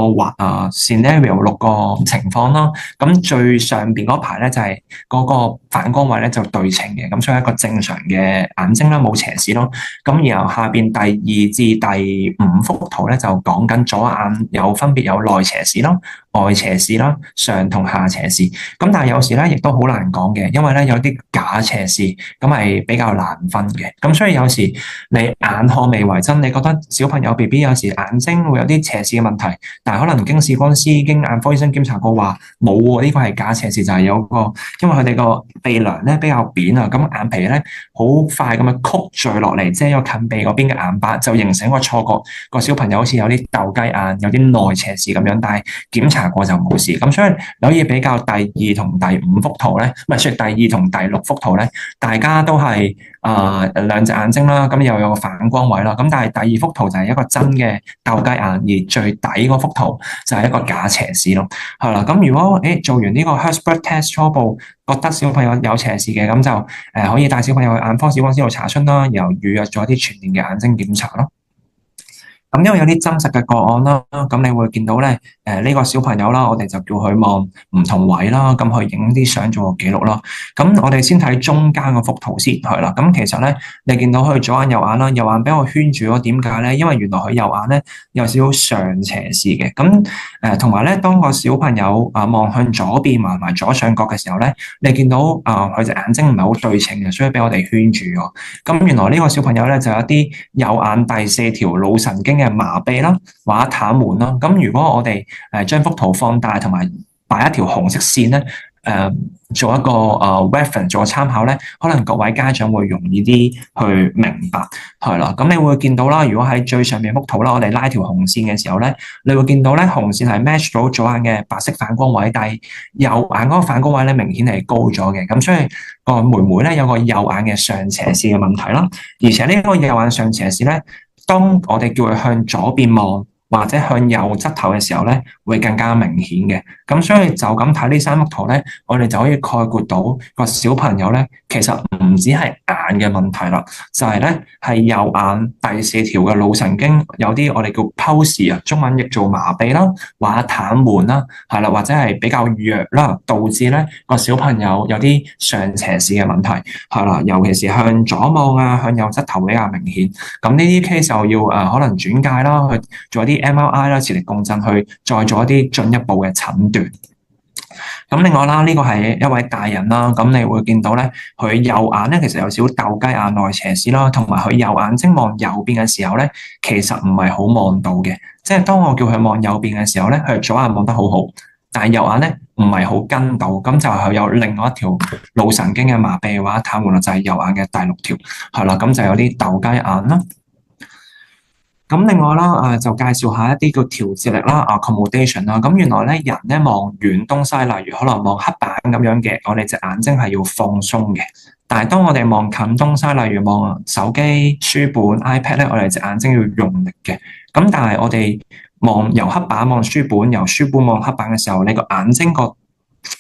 scenario 六個情況啦。咁最上邊嗰排咧就係嗰個反光位咧就對稱嘅，咁所以一個正常嘅眼睛啦，冇斜視咯。咁然後下邊第二至第五幅圖咧就講緊左眼有分別有內斜視啦、外斜視啦、上同下斜視。咁但係有時咧亦都好難講嘅，因為咧有啲假斜視，咁係比較難分嘅。咁所以有時你眼看未為真，你覺得小朋友 BB 有時眼睛會有啲斜視嘅問題，但係可能經視光師、經眼科醫生檢查過話冇喎，呢個係假斜視，就係有個因為佢哋個鼻梁咧比較扁啊，咁眼皮咧好快咁樣曲墜落嚟，即係有近鼻嗰邊嘅眼白，就形成一個錯覺，個小朋友好似有啲鬥雞眼，有啲內斜視咁樣，但係檢查過就冇事。咁所以你可以比較第二同第五幅圖咧，唔係，所以第二同第六幅圖咧，大家都係兩隻眼睛啦，咁又有個反光位啦。咁但係第二幅圖就係一個真嘅鬥雞眼，而最底嗰幅圖就係一個假斜視咯。係啦，咁如果做完呢個 Herzberg test 初步覺得小朋友有斜視嘅，咁就可以帶小朋友去眼科視光師度查詢啦，然後預約咗啲全年嘅眼睛檢查咯。咁因為有啲真實嘅個案啦，咁你會見到咧，呢個小朋友啦，我哋就叫佢望唔同位啦，咁去影啲相做個記錄啦。咁我哋先睇中間嗰幅圖先，係啦。咁其實咧，你見到佢左眼右眼啦，右眼俾我圈住咗，點解咧？因為原來佢右眼咧有少少上斜視嘅。咁同埋咧，當個小朋友望向左邊埋左上角嘅時候咧，你見到佢隻眼睛唔係好對稱嘅，所以俾我哋圈住咗。咁原來呢個小朋友咧就有一啲右眼第四條腦神經嘅麻痹啦，或者癱瘓啦。咁如果我哋將幅圖放大，同埋擺一條紅色線咧，做一個reference 做個參考咧，可能各位家長會容易啲去明白，係啦。咁你會見到啦，如果喺最上面幅圖啦，我哋拉條紅線嘅時候咧，你會見到咧紅線係 match 到左眼嘅白色反光位，但係右眼嗰個反光位咧明顯係高咗嘅。咁所以個妹妹咧有個右眼嘅上斜視嘅問題啦，而且呢個右眼上斜視咧，當我哋叫佢向左邊望或者向右側頭嘅時候咧，會更加明顯嘅。咁所以就咁睇呢三幅圖咧，我哋就可以概括到個小朋友咧，其實唔止係眼嘅問題啦，就係咧係右眼第四條嘅腦神經有啲我哋叫 palsy 啊，中文譯做麻痹啦，或者癱瘓啦，係啦，或者係比較弱啦，導致咧個小朋友有啲上斜視嘅問題，係啦，尤其是向左望啊，向右側頭比較明顯。咁呢啲 case 就要可能轉介啦，去做一啲MRI 啦，磁力共振去再做一啲進一步嘅診斷。咁另外啦，呢個係一位大人啦，咁你會見到咧，佢右眼咧其實有少少鬥雞眼內斜視啦，同埋佢右眼睛望右邊嘅時候咧，其實唔係好望到嘅。即係當我叫佢望右邊嘅時候咧，佢左眼望得好好，但係右眼咧唔係好跟到，咁就係有另外一條腦神經嘅麻痹或者癱瘓啦，就係右眼嘅第六條，係啦，咁就有啲鬥雞眼啦。咁另外啦，就介紹下一啲叫調節力啦，accommodation 啦。咁原來咧，人咧望遠東西，例如可能望黑板咁樣嘅，我哋隻眼睛係要放鬆嘅。但係當我哋望近東西，例如望手機、書本、iPad 咧，我哋隻眼睛要用力嘅。咁但係我哋望由黑板望書本，由書本望黑板嘅時候，你個眼睛個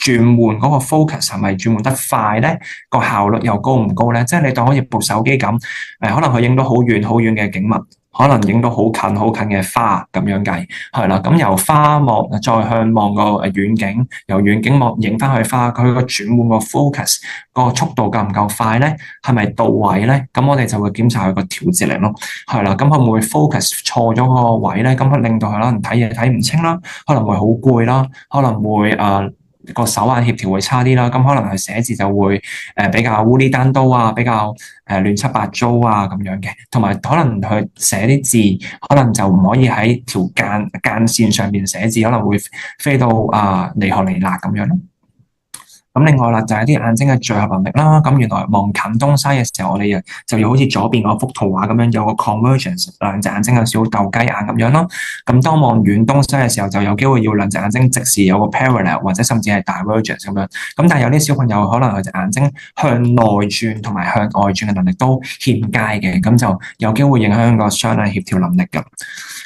轉換嗰個 focus 係咪轉換得快咧？個效率又高唔高咧？即係你當好似部手機咁，可能佢影到好遠好遠嘅景物。可能影到好近好近嘅花咁樣計，係啦。咁由花望再向望個遠景，由遠景望影翻去花，佢個轉換個 focus 個速度夠唔夠快咧？係咪到位咧？咁我哋就會檢查佢個調節力咯，係啦。咁佢會唔會 focus 錯咗個位咧？咁令到佢可能睇嘢睇唔清啦，可能會好攰啦，可能會個手眼協調會差啲啦，咁可能係寫字就會比較烏哩單刀啊，比較亂七八糟啊咁樣嘅，同埋可能佢寫啲字可能就唔可以喺條間線上面寫字，可能會飛到離荷離辣咁樣咯。咁另外啦，就係啲眼睛嘅聚合能力啦。咁原來望近東西嘅時候，我哋就要好似左邊嗰幅圖畫咁樣有個 convergence，兩隻眼睛有少少鬥雞眼咁樣咯。咁當望遠東西嘅時候，就有機會要兩隻眼睛直視有個 parallel 或者甚至係 divergence 咁樣。咁但係有啲小朋友可能佢隻眼睛向內轉同埋向外轉嘅能力都欠佳嘅，咁就有機會影響個雙眼協調能力㗎。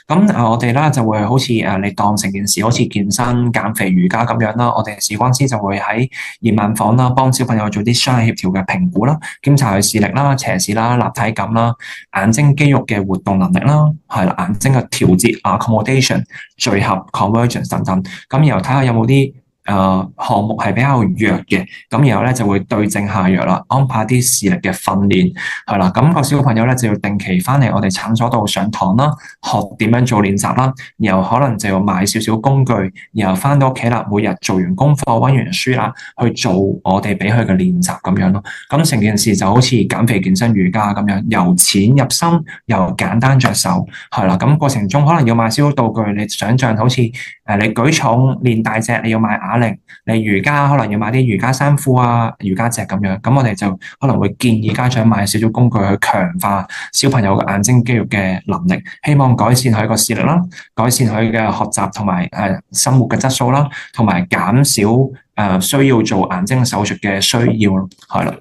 咁我哋啦就會好似你當成件事好似健身、減肥、瑜伽咁樣啦。我哋視光師就會喺驗眼房啦，幫小朋友做啲雙眼協調嘅評估啦，檢查佢視力啦、斜視啦、立體感啦、眼睛肌肉嘅活動能力啦，係啦，眼睛嘅調節 accommodation、聚合 convergence 等等。咁然後睇下有冇啲項目係比較弱嘅，咁然後咧就會對症下藥啦，安排啲視力嘅訓練，係啦，咁個小朋友咧就要定期翻嚟我哋診所度上堂啦，學點樣做練習啦，然後可能就要買少少工具，然後翻到屋企啦，每日做完功課、溫完書啦，去做我哋俾佢嘅練習咁樣咯。咁成件事就好似減肥、健身、瑜伽咁樣，由淺入深，由簡單着手，係啦。咁過程中可能要買少少道具，你想象好似你舉重練大隻，你要買啞鈴，你瑜伽可能要買啲瑜伽衫褲啊、瑜伽席咁樣，咁我哋就可能會建議家長買少少工具去強化小朋友嘅眼睛肌肉嘅能力，希望改善佢個視力啦，改善佢嘅學習同埋生活嘅質素啦，同埋減少需要做眼睛手術嘅需要咯，係啦。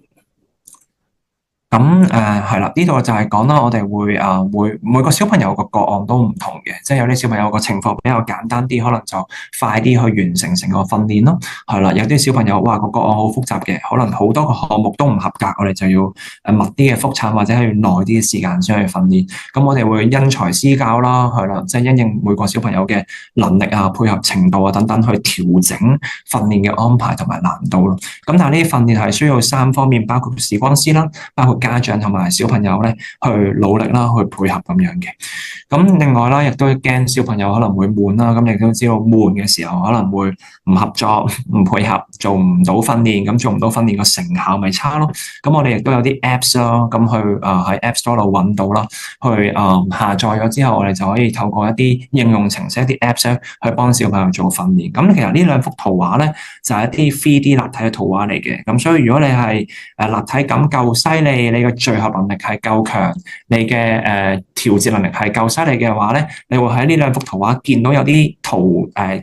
咁係啦，呢度就係講啦，我哋會每個小朋友個個案都唔同嘅，即係有啲小朋友個情況比較簡單啲，可能就快啲去完成成個訓練咯。係啦，有啲小朋友哇個個案好複雜嘅，可能好多個項目都唔合格，我哋就要密啲嘅復診或者係要耐啲嘅時間先去訓練。咁我哋會因材施教啦，係啦，即係因應每個小朋友嘅能力啊、配合程度啊等等去調整訓練嘅安排同埋難度咯。咁但係呢啲訓練係需要三方面，包括視光師啦，包括家長同埋小朋友咧，去努力啦，去配合咁樣嘅。咁另外啦，亦都驚小朋友可能會悶啦。咁你都知道悶嘅時候可能會唔合作、唔配合，做唔到訓練。咁做唔到訓練個成效咪差咯。咁我哋亦都有啲 Apps 啦，咁去喺 App Store 度揾到啦，去下載咗之後，我哋就可以透過一啲應用程式、一啲 Apps 咧，去幫小朋友做訓練。咁其實呢兩幅圖畫咧，就係一啲 3D 立體嘅圖畫嚟嘅。咁所以如果你係立體感夠犀利，你嘅聚合能力係夠強，你嘅調節能力係夠犀利嘅話咧，你會喺呢兩幅圖畫見到有啲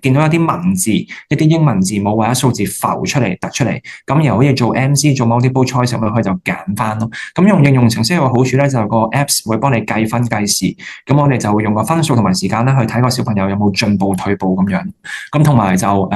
見到有啲文字，一啲英文字母或者數字浮出嚟、突出嚟，咁又好似做 MC 做 multiple choice 咁樣，佢就揀翻咯。咁用應用程式有個好處咧，就係個 Apps 會幫你計分計時，咁我哋就會用個分數同埋時間咧去睇個小朋友有冇進步退步咁樣。咁同埋就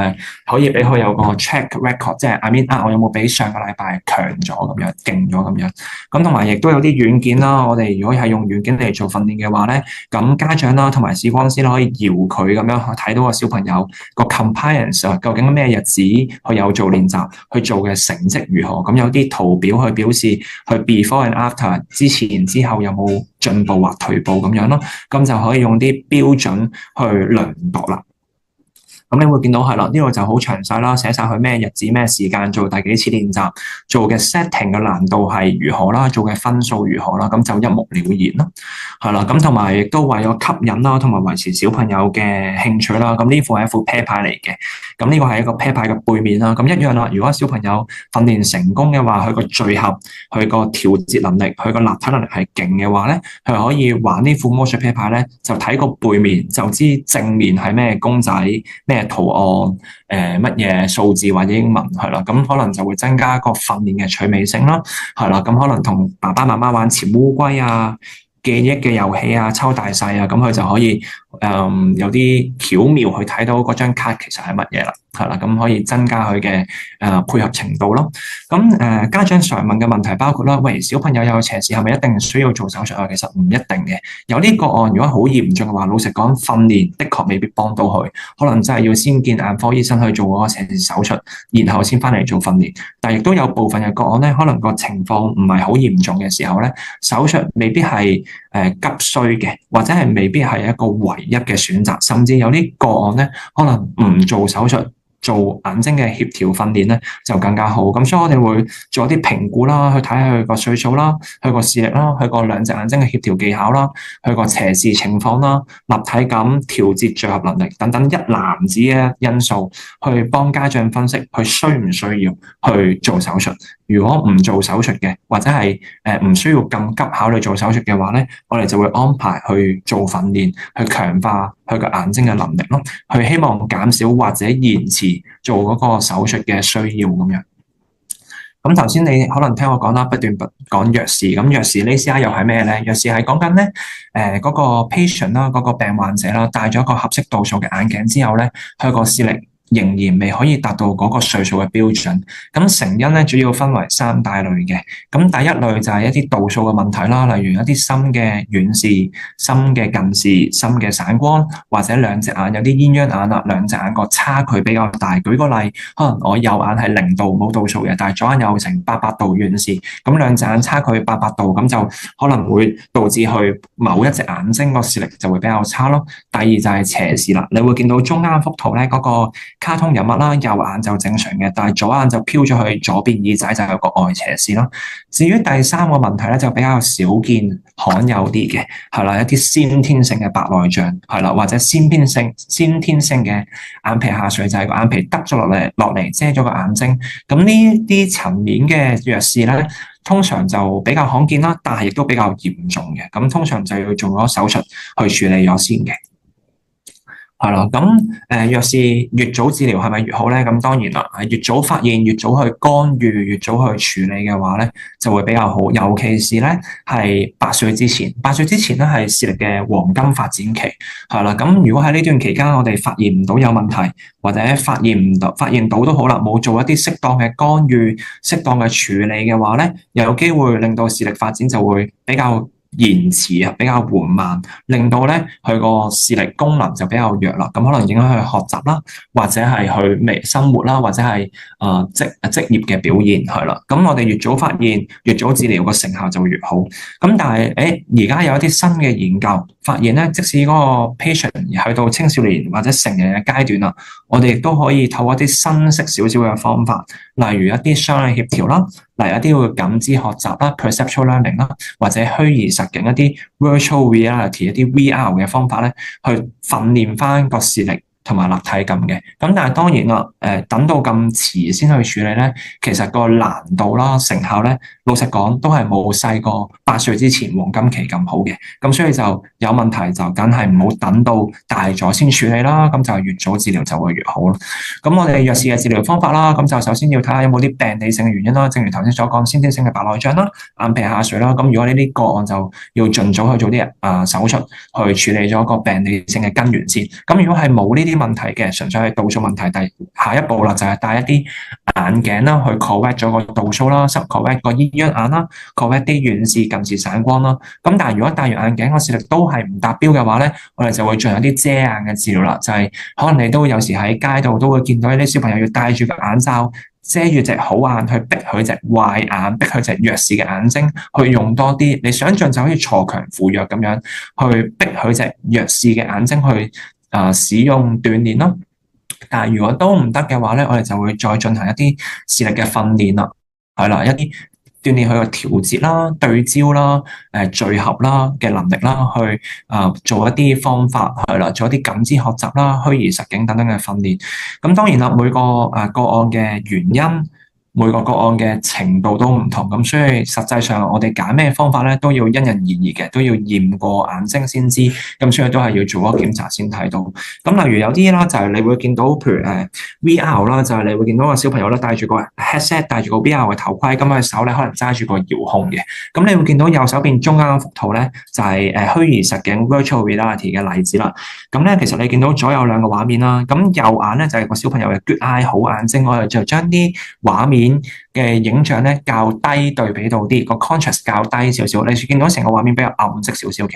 可以俾佢有個 check record，即係 I mean 我有冇比上個禮拜強咗咁樣、勁咗咁樣。咁同埋亦都有啲軟件啦，我哋如果係用軟件嚟做訓練嘅話咧，咁家長啦同埋視光師啦可以搖佢咁樣去睇到個小朋友個 compliance 啊，究竟咩日子佢有做練習，去做嘅成績如何？咁有啲圖表去表示佢 before and after 之前之後有冇進步或退步咁樣咯，咁就可以用啲標準去量度啦。咁你會見到係啦，呢度就好詳細啦，寫晒佢咩日子、咩時間做第幾次練習，做嘅 setting 嘅難度係如何啦，做嘅分數如何啦，咁就一目了然啦。係啦，咁同埋亦都為咗吸引啦，同埋維持小朋友嘅興趣啦。咁呢副係一副啤牌嚟嘅，咁呢個係一個啤牌嘅背面啦。咁一樣啦，如果小朋友訓練成功嘅話，佢個聚合、佢個調節能力、佢個立體能力係勁嘅話咧，佢可以玩呢副魔術啤牌咧，就睇個背面就知正面係咩公仔咩圖案，乜嘢數字或者英文係啦，咁可能就會增加個訓練嘅趣味性啦，係啦，咁可能同爸爸媽媽玩潛烏龜啊、記憶嘅遊戲啊、抽大細啊，咁佢就可以有啲巧妙去睇到嗰張卡其實係乜嘢啦，係啦，咁可以增加佢嘅配合程度咯。咁家長常問嘅問題包括啦，喂，小朋友有斜視係咪一定需要做手術啊？其實唔一定嘅，有啲個案如果好嚴重嘅話，老實講訓練的確未必幫到佢，可能真係要先見眼科醫生去做嗰個斜視手術，然後先翻嚟做訓練。但係亦都有部分嘅個案咧，可能個情況唔係好嚴重嘅時候咧，手術未必係急需嘅，或者係未必係一個唯一嘅選擇，甚至有啲個案咧，可能唔做手術做眼睛嘅協調訓練咧就更加好。咁所以我哋會做一啲評估啦，去睇下佢個歲數啦，佢個視力啦，佢個兩隻眼睛嘅協調技巧啦，佢個斜視情況啦、立體感、調節聚合能力等等一籃子嘅因素，去幫家長分析佢需唔需要去做手術。如果唔做手術嘅，或者係唔需要咁急考慮做手術嘅話咧，我哋就會安排去做訓練，去強化佢個眼睛嘅能力咯，去希望減少或者延遲做嗰個手術嘅需要咁樣。咁頭先你可能聽我講啦，不斷講弱視，咁弱視 LASIK 又係咩咧？弱視係講緊咧，嗰個 patient 啦，嗰個病患者啦，戴咗一個合適度數嘅眼鏡之後咧，佢個視力仍然未可以達到嗰個歲數嘅標準。咁成因咧主要分為三大類嘅。咁第一類就係一啲度數嘅問題啦，例如一啲深嘅遠視、深嘅近視、深嘅散光，或者兩隻眼有啲鴛鴦眼啦，兩隻眼個差距比較大。舉個例，可能我右眼係0度冇度數嘅，但係左眼有成800度遠視，咁兩隻眼差距800度，咁就可能會導致去某一隻眼睛個視力就會比較差咯。第二就係斜視啦，你會見到中間幅圖咧嗰個卡通人物啦，右眼就正常嘅，但係左眼就飄咗去左邊耳仔，就有個外斜視咯。至於第三個問題咧，就比較少見、罕有啲嘅，係啦，一啲先天性嘅白內障，係啦，或者先天性嘅眼皮下垂，就係個眼皮耷咗落嚟遮咗個眼睛。咁呢啲層面嘅弱視咧，通常就比較罕見啦，但係亦都比較嚴重嘅。咁通常就要做咗手術去處理咗先嘅。係啦，咁若是越早治療係咪越好咧？咁當然啦，越早發現、越早去干預、越早去處理嘅話咧，就會比較好。尤其是咧係8歲之前，8歲之前咧係視力嘅黃金發展期，係啦。咁如果喺呢段期間我哋發現唔到有問題，或者發現到都好啦，冇做一啲適當嘅干預、適當嘅處理嘅話咧，有機會令到視力發展就會比較延遲啊，比較緩慢，令到咧佢個視力功能就比較弱啦。咁可能影響佢學習啦，或者係佢微生活啦，或者係職業嘅表現係啦。咁我哋越早發現、越早治療個成效就越好。咁但係而家有一啲新嘅研究發現咧，即使嗰個 patient 去到青少年或者成人嘅階段啦，我哋亦都可以透過一啲新式少少嘅方法，例如一啲雙眼協調啦，例如一啲會感知學習啦 （perceptual learning） 啦，或者虛擬實境一啲 virtual reality 一啲 VR 嘅方法咧，去訓練翻個視力同埋立體感嘅。咁但係當然啦，等到咁遲先去處理咧，其實個難度啦、成效咧，老實講都係冇細過8歲之前黃金期咁好嘅。咁所以就有問題就梗係唔好等到大咗先處理啦。咁就越早治療就會越好咯。咁我哋弱視嘅治療方法啦，咁就首先要睇下有冇啲病理性嘅原因啦。正如頭先所講，先天性嘅白內障啦、眼皮下垂啦。咁如果呢啲個案就要盡早去做啲手術去處理咗個病理性嘅根源先。咁如果係冇呢啲問題嘅，純粹係度數問題，下一步啦就係戴一啲眼鏡啦，去 correct 咗個度數啦，correct 個鴛鴦眼啦，correct 啲遠視、近視、散光啦。咁但係如果戴完眼鏡個視力都係唔達標嘅話咧，我哋就會進行啲遮眼嘅治療啦，就係可能你都有時喺街度都會見到一啲小朋友要戴住個眼罩遮住隻好眼，去逼佢隻壞眼，逼佢隻弱視嘅眼睛去用多啲。你想象就好似鋤強扶弱咁樣，去逼佢隻弱視嘅眼睛去使用鍛鍊咯。但係如果都唔得嘅話咧，我哋就會再進行一啲視力嘅訓練啦，係啦，一啲鍛鍊佢個調節啦、對焦啦、聚合啦嘅能力啦，去做一啲方法係啦，做一啲感知學習啦、虛擬實境等等嘅訓練。咁當然啦，每個個案嘅原因，每個個案嘅程度都唔同，咁所以實際上我哋揀咩方法咧，都要因人而異嘅，都要驗過眼睛先知，咁所以都係要做個檢查先睇到。咁例如有啲啦，就係你會見到，譬如VR 啦，就係你會見到個小朋友咧戴住個 headset， 戴住個 VR 嘅頭盔，咁佢手咧可能揸住個遙控嘅。咁你會見到右手邊中間嗰幅圖咧，就係虛擬實境 virtual reality 嘅例子啦。咁咧其實你見到左右兩個畫面啦，咁右眼咧就係個小朋友嘅 good eye 好眼睛，我哋就將啲畫面嘅影像咧較低對比度啲，個 contrast 較低少少，你見到成個畫面比較暗色少少嘅。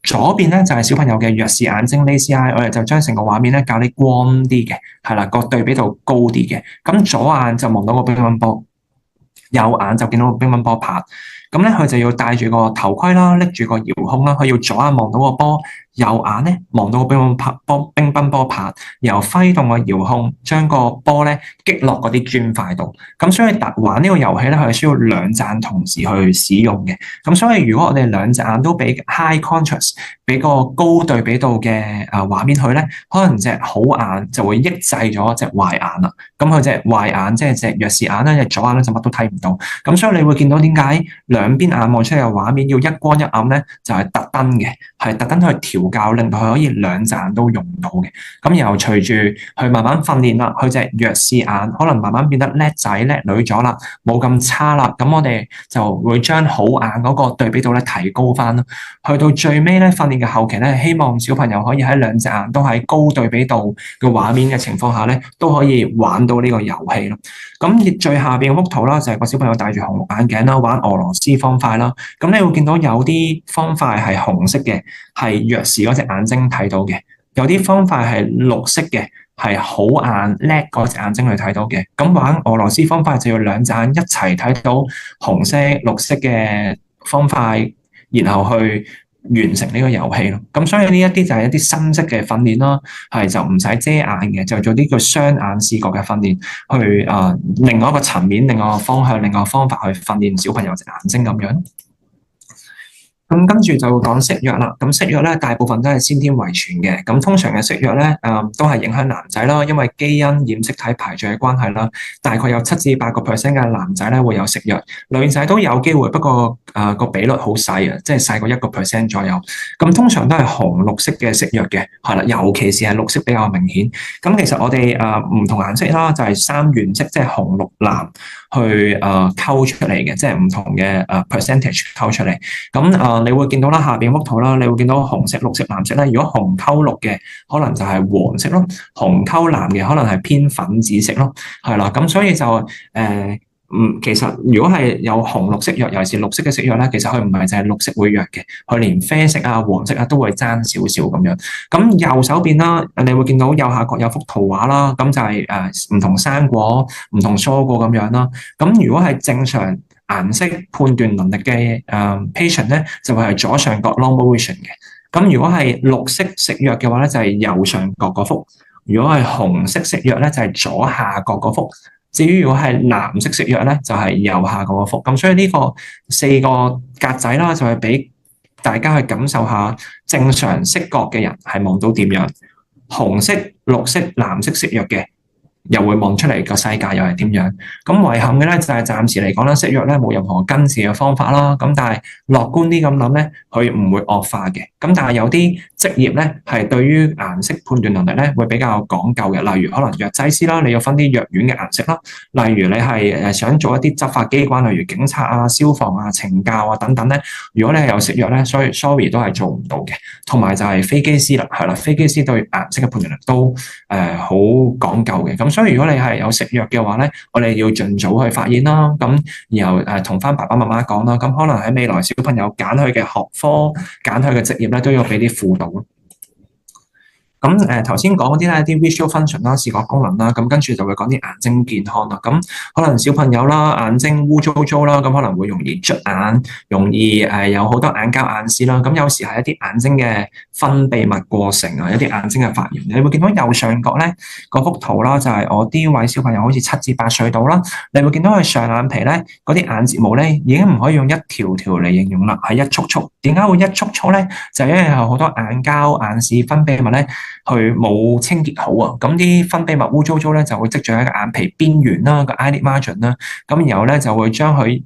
左邊咧就係小朋友嘅弱視眼睛 LASIK， 我哋就將成個畫面咧較啲光啲嘅，係啦，個對比度高啲嘅。咁左眼就望到個乒乓波，右眼就見到個乒乓波拍。咁咧佢就要戴住個頭盔啦，拎住個遙控啦，佢要左眼望到個波，右眼咧望到個乒乓波拍，然後揮動個遙控將個波咧擊落嗰啲磚塊度。咁所以玩呢個遊戲咧，佢係需要兩隻眼同時去使用嘅。咁所以如果我哋兩隻眼都俾 high contrast，俾個高對比度嘅畫面佢咧，可能隻好眼就會抑制咗隻壞眼啦。咁佢隻壞眼即係隻弱視眼咧，隻左眼咧就乜都睇唔到。咁所以你會見到點解兩邊眼望出嚟嘅畫面要一光一暗咧，就係特登嘅，係特登去調校，令到佢可以兩隻眼都用到嘅。咁然後隨住佢慢慢訓練啦，佢隻弱視眼可能慢慢變得叻仔叻女咗啦，冇咁差啦。咁我哋就會將好眼嗰個對比度咧提高翻咯。去到最尾咧訓練嘅後期咧，希望小朋友可以喺兩隻眼都喺高對比度嘅畫面嘅情況下咧，都可以玩到呢個遊戲咯。咁最下邊嘅幅圖啦，就係個小朋友戴住紅綠眼鏡啦，玩俄羅斯方塊啦。咁你會見到有啲方塊係紅色嘅，係弱視嗰隻眼睛睇到嘅；有啲方塊係綠色嘅，係好眼叻嗰隻眼睛去睇到嘅。咁玩俄羅斯方塊就要兩隻眼一齊睇到紅色、綠色嘅方塊，然後去完成呢個遊戲咯。咁所以呢一啲就係一啲新式嘅訓練啦，係就唔使遮眼嘅，就做啲叫雙眼視覺嘅訓練，去另外一個層面、另外一個方向、另外一個方法去訓練小朋友隻眼睛咁樣。咁跟住就講色弱啦。咁色弱咧，大部分都係先天遺傳嘅。咁通常嘅色弱咧，都係影響男仔啦，因為基因染色體排序嘅關係啦。大概有7至8%嘅男仔咧會有色弱，女仔都有機會，不過個比率好細啊，即係細過1%左右。咁通常都係紅綠色嘅色弱嘅，係啦，尤其是係綠色比較明顯。咁其實我哋唔同顏色啦，就係三原色，即係紅綠藍去溝出嚟嘅，即係唔同嘅percentage 溝出嚟。咁你會見到啦，下邊幅圖啦，你會見到紅色、綠色、藍色咧。如果紅溝綠嘅，可能就係黃色咯；紅溝藍嘅，可能係偏粉紫色咯。係啦，咁所以就其實如果係有紅綠色弱，尤其是綠色嘅色弱咧，其實佢唔係淨係綠色會弱嘅，佢連啡色啊、黃色啊都會爭少少咁樣。咁右手邊啦，你會見到右下角有幅圖畫啦，咁就係唔同生果、唔同蔬果咁樣啦。咁如果係正常顏色判斷能力嘅patient咧，就會係左上角 normal vision 嘅。咁如果係綠色色弱嘅話咧，就係右上角嗰幅；如果係紅色色弱咧，就係左下角嗰幅。至於如果係藍色色弱咧，就係右下角嗰幅。咁所以呢個4個格仔啦，就係俾大家去感受下正常色覺嘅人係望到點樣。紅色、綠色、藍色色弱嘅，又會望出嚟個世界又係點樣？咁遺憾嘅咧就係暫時嚟講咧，色弱咧冇任何根治嘅方法啦。咁但係樂觀啲咁諗咧，佢唔會惡化嘅。咁但係有啲職業咧係對於顏色判斷能力咧會比較講究嘅，例如可能藥劑師啦，你要分啲藥丸嘅顏色啦。例如你係想做一啲執法機關，例如警察啊、消防啊、懲教啊等等咧，如果你係有色弱咧，所以 sorry 都係做唔到嘅。同埋就係飛機師啦，係啦，飛機師對顏色嘅判斷力都好講究嘅。咁所以如果你係有色弱嘅話咧，我哋要盡早去發現啦。咁然後同翻爸爸媽媽講啦。咁可能喺未來小朋友揀佢嘅學科、揀佢嘅職業咧，都要俾啲輔導咯。咁頭先講嗰啲咧，啲 visual function 啦、視覺功能啦，咁跟住就會講啲眼睛健康啦。咁可能小朋友啦，眼睛污糟糟啦，咁可能會容易捽眼，容易有好多眼膠眼屎啦。咁有時係一啲眼睛嘅分泌物過剩啊，一啲眼睛嘅發炎。你會見到右上角咧嗰幅圖啦，就係我啲位小朋友好似7至8歲到啦。你會見到佢上眼皮咧嗰啲眼睫毛咧已經唔可以用一條條嚟形容啦，係一束束。點解會一束束咧？就係因為有好多眼膠眼屎分泌物咧，佢冇清潔好啊，咁啲分泌物污糟糟咧就會積聚喺個眼皮邊緣啦，個 eyelid margin 啦，咁然後咧就會將佢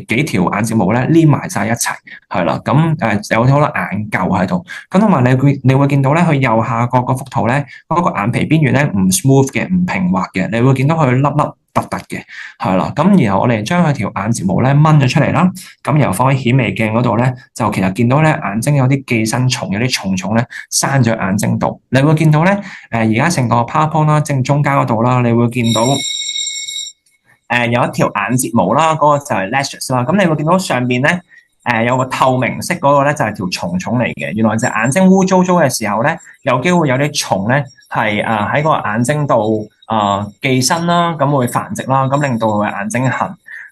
幾條眼睫毛咧黏埋晒一齊，係啦，咁有好多眼垢喺度，咁同埋你會見到咧，佢右下角嗰幅圖咧，嗰個眼皮邊緣咧唔 smooth 嘅，唔平滑嘅，你會見到佢粒粒突突嘅，係啦，咁然後我哋將佢條眼睫毛咧掹咗出嚟啦，咁然後放喺顯微鏡嗰度咧，就其實見到咧眼睛有啲寄生蟲，有啲蟲蟲咧生咗眼睛度，你會見到咧而家成個 PowerPoint 啦，正中間嗰度啦，你會見到有一條眼睫毛啦，嗰個就係 lashes 啦，咁你會見到上邊咧有個透明色嗰個咧就係條蟲蟲嚟嘅，原來隻眼睛污糟糟嘅時候咧，有機會有啲蟲咧係喺個眼睛度寄生啦，咁會繁殖啦，咁令到佢眼睛痕。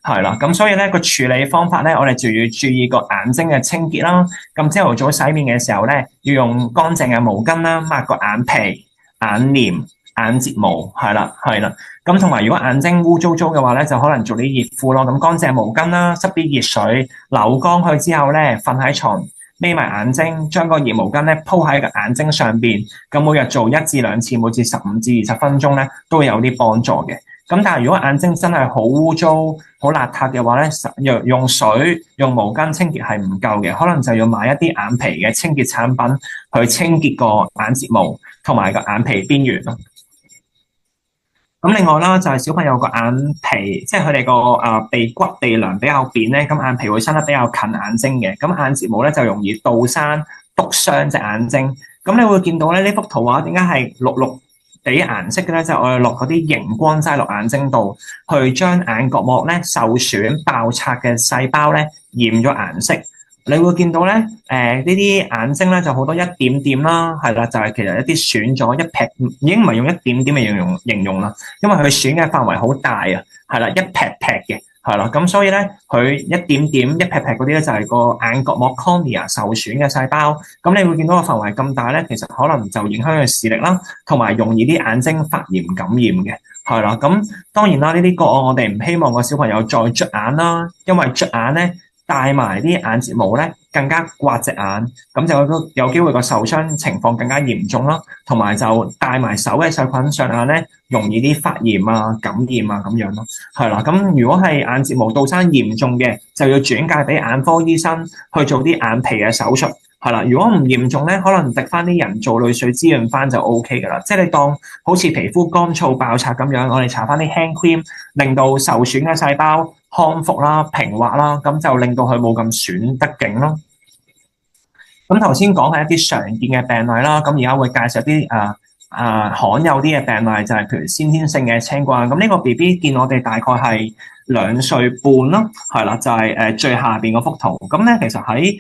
係啦，咁所以咧個處理方法咧，我哋就要注意個眼睛嘅清潔啦。咁朝頭早洗面嘅時候咧，要用乾淨嘅毛巾啦，抹個眼皮、眼簾、眼睫毛，係啦，係啦。咁同埋如果眼睛污糟糟嘅話咧，就可能做啲熱敷咯。咁乾淨毛巾啦，濕啲熱水扭乾佢之後咧，瞓喺床，眯埋眼睛，將個熱毛巾咧鋪喺個眼睛上邊。咁每日做1至2次，每次15至20分鐘咧，都會有啲幫助嘅。咁但係如果眼睛真係好污糟、好邋遢嘅話咧，用水、用毛巾清潔係唔夠嘅，可能就要買一啲眼皮嘅清潔產品去清潔個眼睫毛同埋個眼皮邊緣咯。咁另外啦，就係小朋友個眼皮，即係佢哋個鼻骨、鼻梁比較扁咧，咁眼皮會生得比較近眼睛嘅，咁眼睫毛咧就容易倒生、篤傷隻眼睛。咁你會見到咧呢幅圖畫點解係綠綠地顏色嘅咧？就係我哋落嗰啲熒光劑落眼睛度，去將眼角膜咧受損、爆拆嘅細胞咧染咗顏色。你會見到咧，呢啲眼睛咧就好多一點點啦，係啦，就係其實一啲損咗一撇，已經唔係用一點點嚟形容啦，因為佢損嘅範圍好大啊，係啦，一撇撇嘅，係啦，咁所以咧佢一點點一撇撇嗰啲咧就係個眼角膜 cornea 受損嘅細胞，咁你會見到個範圍咁大咧，其實可能就影響佢視力啦，同埋容易啲眼睛發炎感染嘅，係啦，咁當然啦，呢啲個案我哋唔希望個小朋友再捽眼啦，因為捽眼咧，帶埋啲眼睫毛咧，更加刮隻眼，咁就有機會個受傷情況更加嚴重啦。同埋就帶埋手嘅細菌上眼咧，容易啲發炎啊、感染啊咁樣咯。係啦，咁如果係眼睫毛倒生嚴重嘅，就要轉介俾眼科醫生去做啲眼皮嘅手術。係啦，如果唔嚴重咧，可能滴翻啲人造淚水滋潤翻就 OK 噶啦。即係你當好似皮膚乾燥爆拆咁樣，我哋搽翻啲 hand cream，令到受損嘅細胞康復啦、平滑啦，咁就令到佢冇咁損得勁咯。咁頭先講係一啲常見嘅病例啦，咁而家會介紹啲罕有啲嘅病例，就係譬如先天性嘅青光眼。咁呢個 BB 見我哋大概係2歲半啦，係啦，就係最下邊嗰幅圖。咁咧其實喺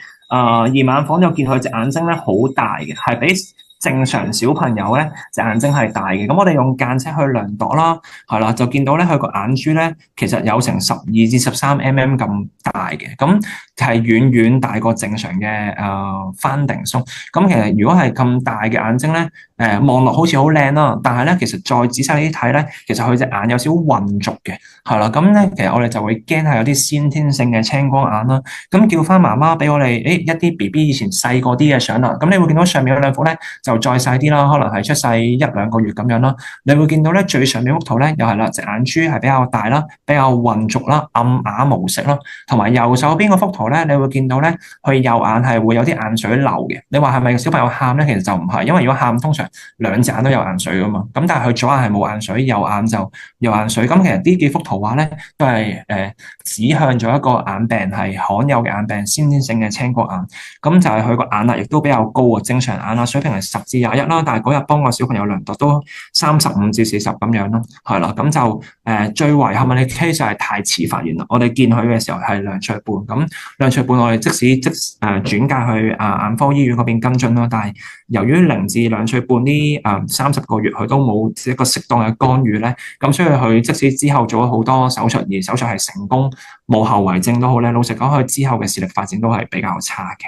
驗眼房就見佢隻眼睛咧好大嘅，係比正常小朋友咧隻眼睛係大嘅。咁我哋用間尺去量度啦，係啦，就見到咧佢個眼珠咧其實有成12至13mm 咁大嘅，咁係遠遠大過正常嘅finding。咁其實如果係咁大嘅眼睛咧，望落好似好靚啦，但係咧其實再仔細啲睇咧，其實佢隻眼有少少混濁嘅，係啦，咁咧其實我哋就會驚係有啲先天性嘅青光眼啦。咁叫翻媽媽俾我哋，一啲 BB 以前細個啲嘅相啦，咁你會見到上面有兩幅咧就再細啲啦，可能係出世1-2個月咁樣啦。你會見到咧最上面幅圖咧又係啦，隻眼珠係比較大啦，比較混濁啦，暗啞無色啦，同埋右手邊嗰幅圖咧，你會見到咧佢右眼係會有啲眼水流嘅。你話係咪小朋友喊咧？其實就唔係，因為如果喊通常兩隻眼都有眼水噶嘛，咁但係佢左眼係冇眼水，右眼就有眼水。咁其實呢幾幅圖畫咧都係指向咗一個眼病，係罕有嘅眼病，先天性嘅青光眼。咁就係佢個眼壓亦都比較高啊，正常眼壓水平係10至21啦，但係嗰日幫個小朋友量度都35至40咁樣咯，係啦。咁就最遺憾嘅 case 就係太遲發現啦。我哋見佢嘅時候係2歲半，咁2歲半我哋即使轉介去眼科醫院嗰邊跟進啦，但係由於0至2歲半呢30個月佢都冇一個適當嘅干預咧，咁所以佢即使之後做咗好多手術，而手術係成功冇後遺症都好咧，老實講佢之後嘅視力發展都係比較差嘅。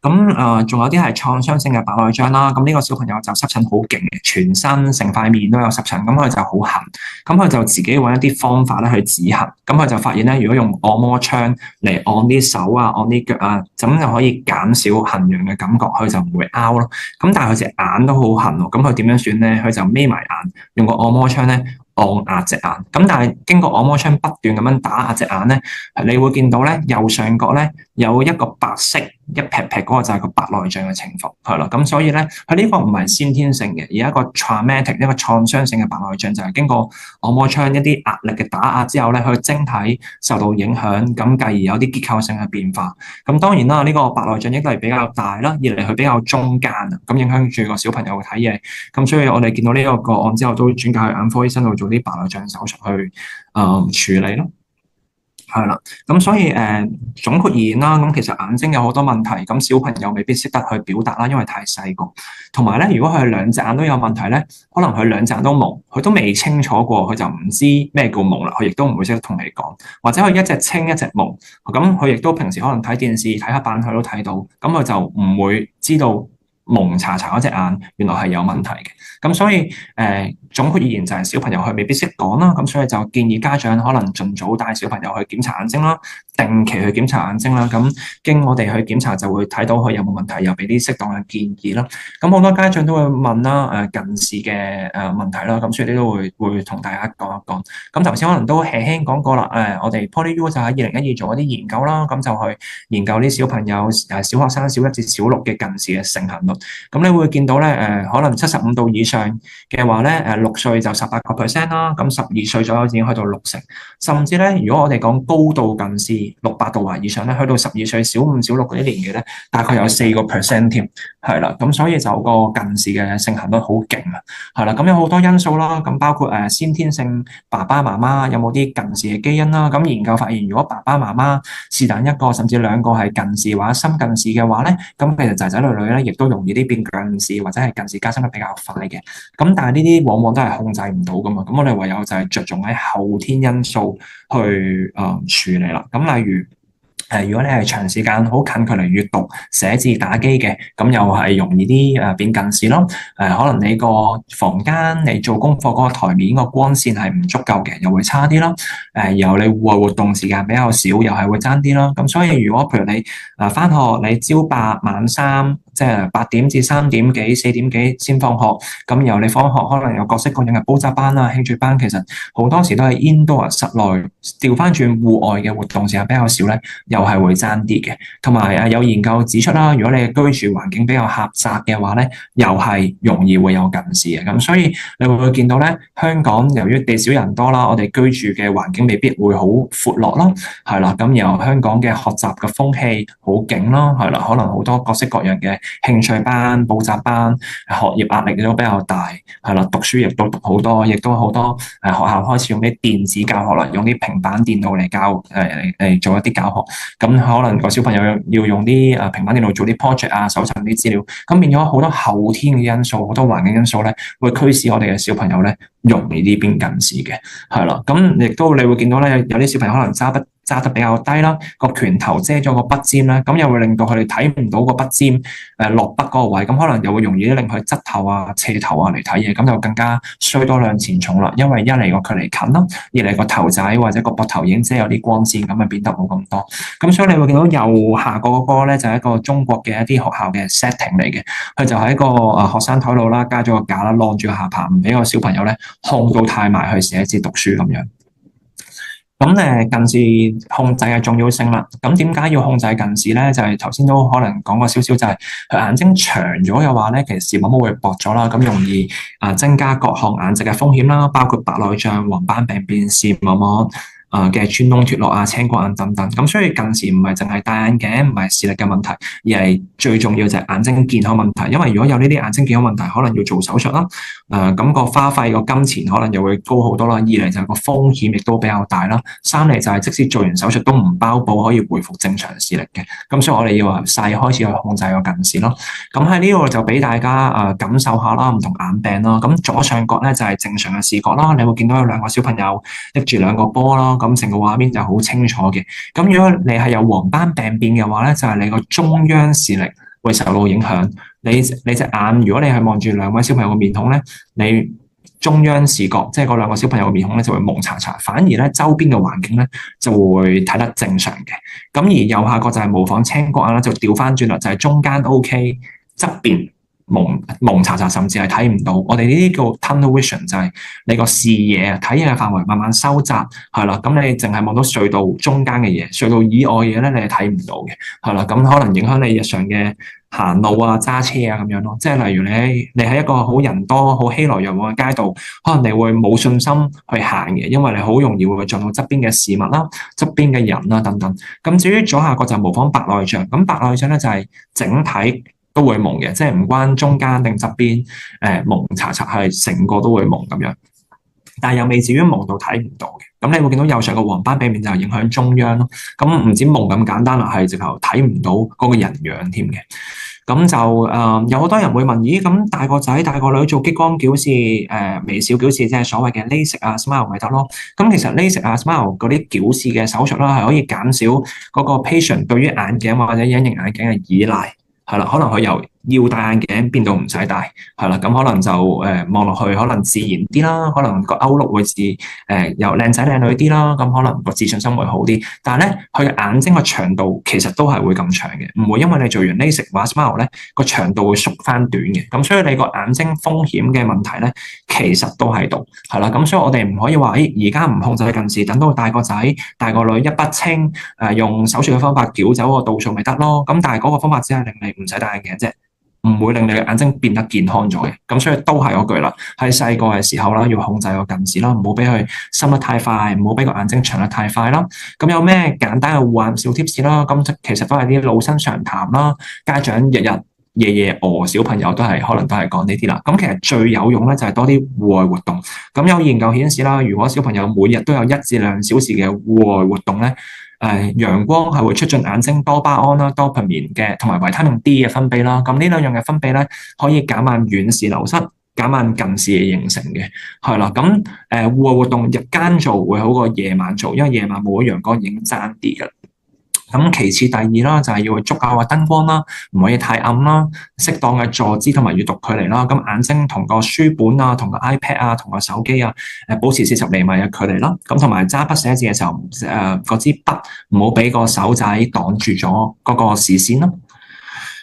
咁仲有啲係創傷性嘅白內障啦。咁呢個小朋友就濕疹好勁嘅，全身成塊面都有濕疹，咁佢就好痕，咁佢就自己揾一啲方法咧去止痕。咁佢就發現咧，如果用按摩槍嚟按啲手啊、按啲腳啊，咁就可以減少痕癢嘅感覺，佢就唔會拗咯。咁但係佢隻眼都好痕喎，咁佢點樣算咧？佢就眯埋眼，用個按摩槍咧按壓隻眼。咁但係經過按摩槍不斷咁樣打壓隻眼咧，你會見到咧右上角咧有一個白色一撇撇嗰個就係個白內障嘅情況，係啦。咁所以咧，佢呢個唔係先天性嘅，而係一個 traumatic 一個創傷性嘅白內障，就係經過按摩槍一啲壓力嘅打壓之後咧，佢晶體受到影響，咁繼而有啲結構性嘅變化。咁當然啦，呢個白內障亦都係比較大啦，二嚟佢比較中間啊，咁影響住個小朋友睇嘢。咁所以我哋見到呢個個案之後，都會轉介去眼科醫生度做啲白內障手術去處理咯。係啦，咁所以總括而言啦，咁其實眼睛有好多問題，咁小朋友未必識得去表達啦，因為太細個。同埋咧，如果佢兩隻眼都有問題咧，可能佢兩隻眼都矇，佢都未清楚過，佢就唔知咩叫矇啦，佢亦都唔會識得同你講，或者佢一隻清一隻矇，咁佢亦都平時可能睇電視睇黑板佢都睇到，咁佢就唔會知道矇查查嗰隻眼原來係有問題嘅。咁所以總括而言就係小朋友佢未必識講啦，咁所以就建議家長可能盡早帶小朋友去檢查眼睛啦，定期去檢查眼睛啦。咁經我哋去檢查就會睇到佢有冇問題，又俾啲適當嘅建議啦。咁好多家長都會問啦，近視嘅問題啦，咁所以呢都會同大家講一講。咁頭先可能都輕輕講過啦，我哋 PolyU 就喺2012做一啲研究啦，咁就去研究啲小朋友小學生小一至小六嘅近視嘅盛行率。咁你會見到咧可能75度以上嘅話咧6歲就18%啦，咁12歲左右已經去到60%，甚至咧如果我哋講高度近視600度或以上咧，去到12歲小5小6嗰啲年紀咧，大概有4%添，係啦，咁所以就個近視嘅盛行率好勁啊，係啦，咁有好多因素啦，咁包括先天性爸爸媽媽有冇啲近視嘅基因啦，咁研究發現如果爸爸媽媽是但一個甚至兩個係近視或者深近視嘅話咧，咁其實仔仔女女咧亦都容易啲變近視或者係近視加深得比較快嘅，咁但係呢啲往往都係控制唔到噶嘛，咁我哋唯有就係着重喺後天因素去處理啦，咁例如。如果你係長時間好近距離閱讀、寫字、打機嘅，咁又係容易啲變近視咯。可能你個房間你做功課嗰個台面個光線係唔足夠嘅，又會差啲啦。然後你戶外活動時間比較少，又係會爭啲啦。咁所以如果譬如你返學，你朝8晚3，即係8點至3點幾、4點幾先放學，咁然後你放學可能有各式各樣嘅補習班啊、興趣班，其實好多時都係 indoor 室內，調翻轉戶外嘅活動時間比較少咧，又係會爭啲嘅。同埋有研究指出啦，如果你嘅居住環境比較狹窄嘅話咧，又係容易會有近視嘅。咁所以你會見到咧，香港由於地少人多啦，我哋居住嘅環境未必會好闊落咯，係啦。咁然後香港嘅學習嘅風氣好勁咯，係啦，可能好多各式各樣嘅興趣班、補習班，學業壓力都比較大，係啦，讀書亦都讀好多，亦都好多學校開始用啲電子教學啦，用啲平板電腦嚟教嚟做一啲教學。咁可能個小朋友要用啲平板電腦做啲 project 啊，搜尋啲資料，咁變咗好多後天嘅因素，好多環境因素咧，會驅使我哋嘅小朋友咧容易啲變近視嘅，係啦。咁亦都你會見到咧，有啲小朋友可能揸得比較低啦，個拳頭遮咗個筆尖啦，咁又會令到佢哋睇唔到個筆尖落筆嗰個位，咁可能又會容易令佢側頭啊、斜頭啊嚟睇嘢，咁就更加衰多兩錢重啦。因為一嚟個距離近啦，二嚟個頭仔或者個膊頭已經遮有啲光線，咁啊變得冇咁多。咁所以你會見到右下角嗰個咧就係一個中國嘅一啲學校嘅 setting 嚟嘅，佢就喺個學生台度啦，加咗個架啦，晾住個下巴，唔俾個小朋友咧控到太埋去寫字讀書咁樣。咁近視控制嘅重要性啦。咁點解要控制近視咧？就係頭先都可能講過少少，就係佢眼睛長咗嘅話咧，其實視網膜會薄咗啦，咁容易增加各項眼疾嘅風險啦，包括白內障、黃斑病變、視網膜嘅穿窿脫落啊、青光眼等等。咁所以近視唔係淨係戴眼鏡，唔係視力嘅問題，而係最重要就係眼睛健康問題。因為如果有呢啲眼睛健康問題，可能要做手術啦。咁個花費個金錢可能又會高好多啦。二嚟就係個風險亦都比較大啦。三嚟就係即使做完手術都唔包保可以恢復正常視力嘅。咁所以我哋要細開始去控制個近視咯。咁喺呢度就俾大家感受下啦，唔同眼病啦。咁左上角咧就係正常嘅視覺啦，你會見到有兩個小朋友拎住兩個波啦。咁成個畫面就好清楚嘅。咁如果你係有黃斑病變嘅話咧，就係你個中央視力會受到影響。你隻眼，如果你係望住兩位小朋友嘅面孔咧，你中央視覺即係嗰兩個小朋友嘅面孔咧就會蒙查查，反而咧周邊嘅環境咧就會睇得正常嘅。咁而右下角就係模仿青光眼啦，就調翻轉啦，就係中間 OK，側邊蒙查查，甚至係睇唔到。我哋呢啲叫 tunnel vision， 就係你個視野睇嘢嘅範圍慢慢收窄，係啦。咁你淨係望到隧道中間嘅嘢，隧道以外嘅嘢咧，你係睇唔到嘅，係啦。咁可能影響你日常嘅行路啊、揸車啊咁樣咯。即係例如你喺一個好人多、好熙來攘往嘅街道，可能你會冇信心去行嘅，因為你好容易會撞到側邊嘅事物啦、側邊嘅人啦等等。咁至於左下角就模仿白內障，咁白內障咧就係整體都會蒙嘅，即係唔關中間定側邊蒙查查，係成個都會蒙咁樣，但係又未至於蒙到睇唔到嘅。咁你會見到右上個黃斑比面就係影響中央咯。咁唔止矇咁簡單啦，係直頭睇唔到嗰個人樣添嘅。咁就有好多人會問，咦？咁大個仔大個女做激光矯視、微小矯視，即係所謂嘅 LASIK 啊、SMILE 咪得咯？咁其實 LASIK 啊、SMILE 嗰啲矯視嘅手術啦，係可以減少嗰個 patient 對於眼鏡或者隱形眼鏡嘅依賴。係啦，可能佢由要戴眼鏡變到唔使戴，係啦，咁可能就望落去可能自然啲啦，可能個 outlook 會又靚仔靚女啲啦，咁可能個自信心會好啲。但係咧，佢嘅眼睛個長度其實都係會咁長嘅，唔會因為你做完 LASIK 或者 SMILE 咧個長度會縮翻短嘅。咁所以你個眼睛風險嘅問題咧，其實都喺度，係啦。咁所以我哋唔可以話，而家唔控制近視，等到大個仔大個女一筆清，用手術嘅方法矯走個度數咪得咯。咁但係嗰個方法只係令你唔使戴眼鏡啫，唔會令你嘅眼睛變得健康咗嘅。咁所以都係嗰句啦，喺細個嘅時候啦，要控制個近視啦，唔好俾佢深得太快，唔好俾個眼睛長得太快啦。咁有咩簡單嘅護眼小貼士啦？咁其實都係啲老生常談啦，家長日日夜夜餓小朋友都係可能都係講呢啲啦。咁其實最有用咧就係多啲戶外活動。咁有研究顯示啦，如果小朋友每日都有1至2小時嘅戶外活動咧，陽光係會促進眼睛多巴胺啦、多巴胺嘅同埋維他命 D 嘅分泌啦。咁呢兩樣嘅分泌咧，可以減慢遠視流失、減慢近視嘅形成嘅，係啦。咁戶外活動日間做會好過夜晚做，因為夜晚冇咗陽光已經爭啲㗎。咁其次第二啦，就係要足夠嘅燈光啦，唔可以太暗啦，適當嘅坐姿同埋閱讀距離啦。咁眼睛同個書本啊、同個 iPad 啊、同個手機啊，保持40厘米嘅距離啦。咁同埋揸筆寫字嘅時候，嗰支筆唔好俾個手仔擋住咗嗰個視線咯。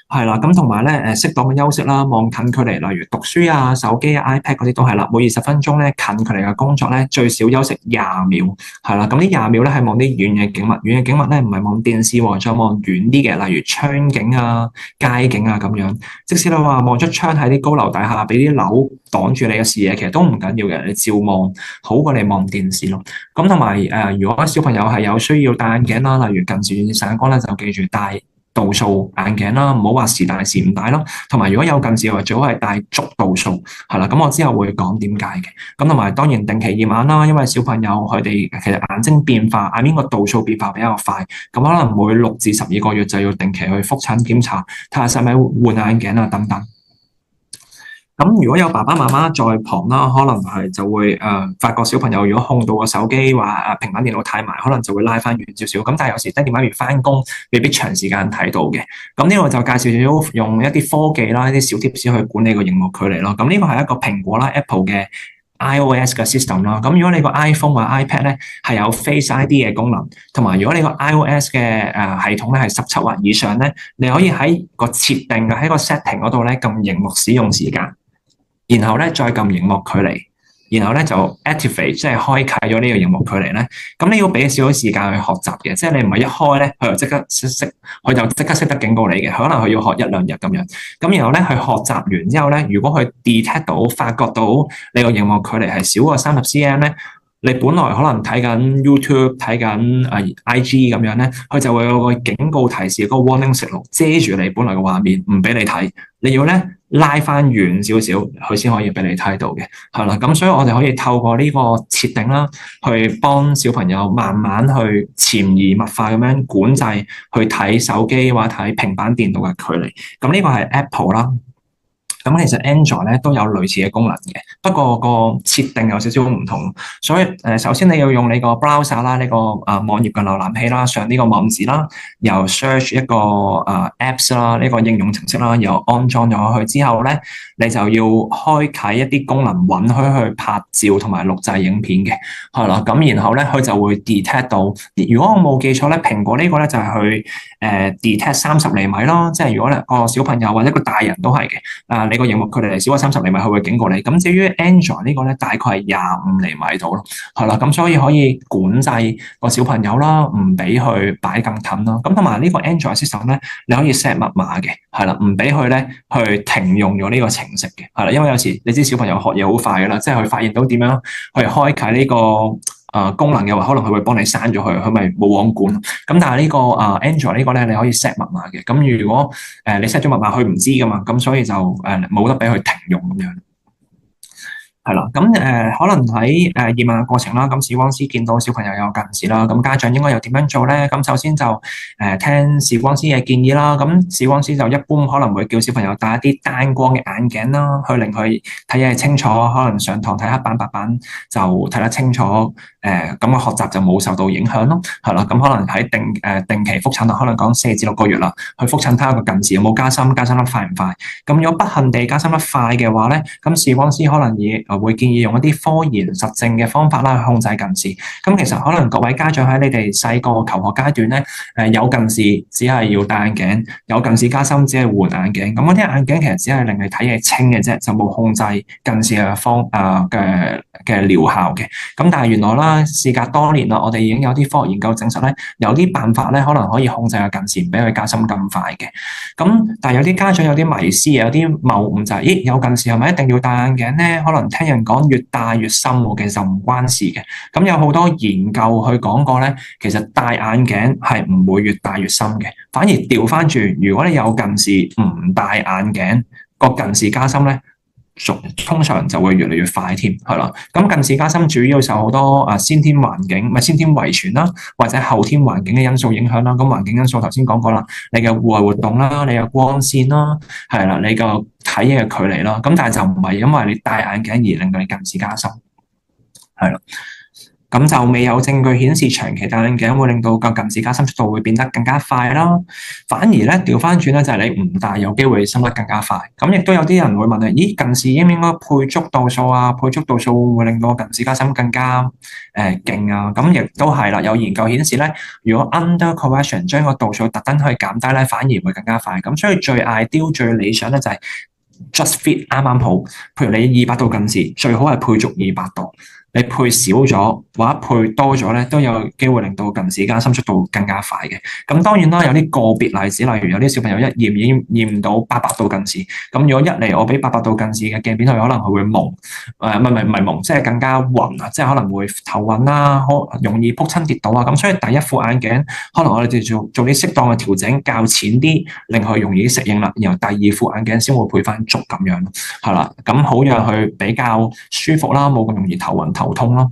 係啦，咁同埋咧，適當嘅休息啦，望近距離，例如讀書啊、手機啊、iPad 嗰啲都係啦。每20分鐘咧，近距離嘅工作咧，最少休息20秒，係啦。咁呢20秒咧係望啲遠嘅景物，遠嘅景物咧唔係望電視喎，再望遠啲嘅，例如窗景啊、街景啊咁樣。即使你話望出窗喺啲高樓大廈，俾啲樓擋住你嘅視野，其實都唔緊要嘅，你照望好過你望電視咯。咁同埋如果小朋友係有需要戴眼鏡啦，例如近視、遠視、散光咧，就記住戴度數眼鏡啦，唔好話時戴時唔戴咯。同埋如果有近視嘅話，最好係戴足度數，係啦。咁我之後會講點解嘅。咁同埋當然定期驗眼啦，因為小朋友佢哋其實眼睛變化，眼邊個度數變化比較快，咁可能每6至12個月就要定期去覆診檢查，睇下使唔使換眼鏡啊等等。咁如果有爸爸媽媽在旁啦，可能係就會發覺小朋友如果控到個手機或平板電腦太埋，可能就會拉翻遠少少。咁但係有時爹哋媽咪翻工，未必長時間睇到嘅。咁呢個就介紹少用一啲科技啦，一啲小貼士去管理個熒幕距離咯。咁呢個係一個蘋果啦 Apple 嘅 iOS 嘅 system 啦。咁如果你個 iPhone 或 iPad 咧係有 Face ID 嘅功能，同埋如果你個 iOS 嘅系統咧係17或以上咧，你可以喺個設定喺個 setting 嗰度咧撳熒幕使用時間。然後咧再撳熒幕距離，然後咧就 activate 即係開啟咗呢個熒幕距離咧。咁你要俾少少時間去學習嘅，即係你唔係一開咧佢就即刻佢就即刻識得警告你嘅，可能佢要學1-2日咁樣。咁然後咧佢學習完之後咧，如果佢 detect 到發覺到你個熒幕距離係少過30 cm 咧，你本來可能睇緊 YouTube 睇緊IG 咁樣咧，佢就會有個警告提示，嗰個 warning signal 遮住你本來嘅畫面，唔俾你睇。你要咧拉翻遠少少，佢先可以俾你睇到嘅，係啦。咁所以我哋可以透過呢個設定啦，去幫小朋友慢慢去潛移默化咁樣管制去睇手機或者睇平板電腦嘅距離。咁呢個係 Apple 啦。咁其實 Android 咧都有類似嘅功能嘅，不過個設定有少少唔同。所以首先你要用你個 browser 啦，呢個網頁嘅瀏覽器啦，上呢個網址啦，由 search 一個apps 啦，呢個應用程式啦，又安裝咗去之後咧，你就要開啟一啲功能，允許去拍照同埋錄製影片嘅，係啦。咁然後咧佢就會 detect 到，如果我冇記錯咧，蘋果呢個咧就係去detect 30厘米咯，即係如果咧個小朋友或者個大人都係嘅，你個熒幕距離少過30厘米，佢會警告你。咁至於 Android 呢個咧，大概係25厘米度咯，係啦。咁所以可以管制個小朋友啦，唔俾佢擺咁近啦。咁同埋呢個 Android system 咧，你可以 set 密碼嘅，係啦，唔俾佢咧去停用咗呢個程式嘅，係啦。因為有時你知小朋友學嘢好快噶啦，即係佢發現到點樣去開啟呢個功能嘅話，可能佢會幫你刪咗佢咪冇網管。咁但係呢個Android 呢個咧，你可以 set 密碼嘅。咁如果你 set 咗密碼，佢唔知噶嘛，咁所以就冇得俾佢停用咁樣。係啦，咁可能喺驗眼嘅過程啦，咁視光師見到小朋友有近視啦，咁家長應該又點樣做咧？咁首先就聽視光師嘅建議啦，咁視光師就一般可能會叫小朋友戴一啲單光嘅眼鏡啦，去令佢睇嘢清楚，可能上堂睇黑板白板就睇得清楚，咁嘅學習就冇受到影響咯，係啦，咁可能喺定期覆診啦，可能講4至6個月啦，去覆診睇下個近視有冇加深，加深得快唔快？咁如果不幸地加深得快嘅話咧，咁視光師可能會建議用一啲科研實證嘅方法啦，去控制近視。咁其實可能各位家長喺你哋細個求學階段咧，有近視只係要戴眼鏡，有近視加深只係換眼鏡。咁嗰啲眼鏡其實只係令你睇嘢清嘅啫，就冇控制近視嘅療效嘅。咁但係原來啦，事隔多年啦，我哋已經有啲科學研究證實咧，有啲辦法咧，可能可以控制個近視，唔俾佢加深咁快嘅。咁但係有啲家長有啲迷思，有啲謬誤就係，咦，有近視係咪一定要戴眼鏡咧？可能聽人講越戴越深喎，其實唔關事嘅。咁有好多研究去講過咧，其實戴眼鏡係唔會越戴越深嘅，反而調翻轉，如果你有近視唔戴眼鏡，個近視加深咧，通常就會越嚟越快添，係啦。咁近視加深主要受好多先天環境，唔係先天遺傳啦，或者後天環境嘅因素影響啦。咁環境因素頭先講過啦，你嘅戶外活動啦，你嘅光線啦，係啦，你個睇嘢嘅距離啦。咁但係就唔係因為你戴眼鏡而令到你近視加深，係啦。咁就未有證據顯示長期戴眼鏡會令到個近視加深速度會變得更加快啦。反而咧調翻轉咧，就係你唔戴有機會深得更加快。咁亦都有啲人會問你，咦，近視應唔應該配足度數啊？配足度數會唔會令到近視加深更加勁啊？咁亦都係啦，有研究顯示咧，如果 under correction 將個度數特登去減低咧，反而會更加快。咁所以最 ideal 最理想咧就係 just fit 啱啱好。譬如你200度近視，最好係配足200度。你配少咗或者配多咗咧，都有機會令到近視加深速度更加快嘅。咁當然啦，有啲個別例子，例如有啲小朋友一驗已經驗唔到800度近視。咁如果一嚟我俾800度近視嘅鏡片佢，可能佢會蒙，唔係蒙，即係更加暈啊，即係可能會頭暈啦，容易撲親跌倒啊。咁所以第一副眼鏡可能我哋就做啲適當嘅調整，較淺啲，令佢容易適應啦。然後第二副眼鏡先會配翻足咁樣，係啦。咁好讓佢比較舒服啦，冇咁容易頭暈頭痛咯。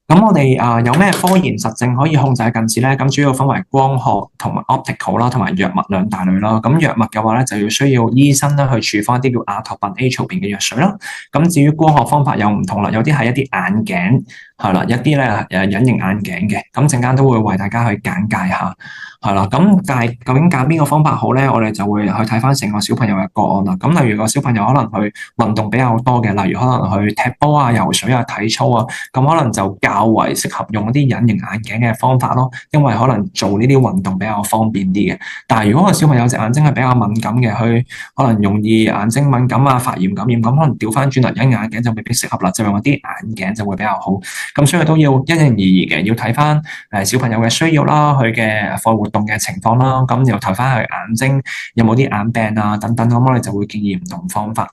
咁我哋有咩科研實證可以控制近視咧？咁主要分為光學同埋 optical 啦，同埋藥物兩大類啦。咁藥物嘅話咧，就要需要醫生咧去處方一啲叫阿托品 atropine 嘅藥水啦。咁至於光學方法有唔同啦，有啲係一啲眼鏡係啦，一啲咧隱形眼鏡嘅。咁陣間都會為大家去簡介下。係啦，咁但係究竟揀邊個方法好咧？我哋就會去睇翻成個小朋友嘅個案啦。咁例如個小朋友可能去運動比較多嘅，例如可能去踢波啊、游水啊、體操啊，咁可能就較為適合用一啲隱形眼鏡嘅方法咯。因為可能做呢啲運動比較方便啲嘅。但係如果個小朋友隻眼睛係比較敏感嘅，佢可能容易眼睛敏感啊、發炎感染，咁可能調翻轉嚟隱形眼鏡就未必適合啦，就用一啲眼鏡就會比較好。咁所以都要因人而異嘅，要睇翻小朋友嘅需要啦，佢嘅課外活動嘅情況啦，咁又睇翻佢眼睛有冇啲眼病啊等等，咁我哋就會建議唔同方法。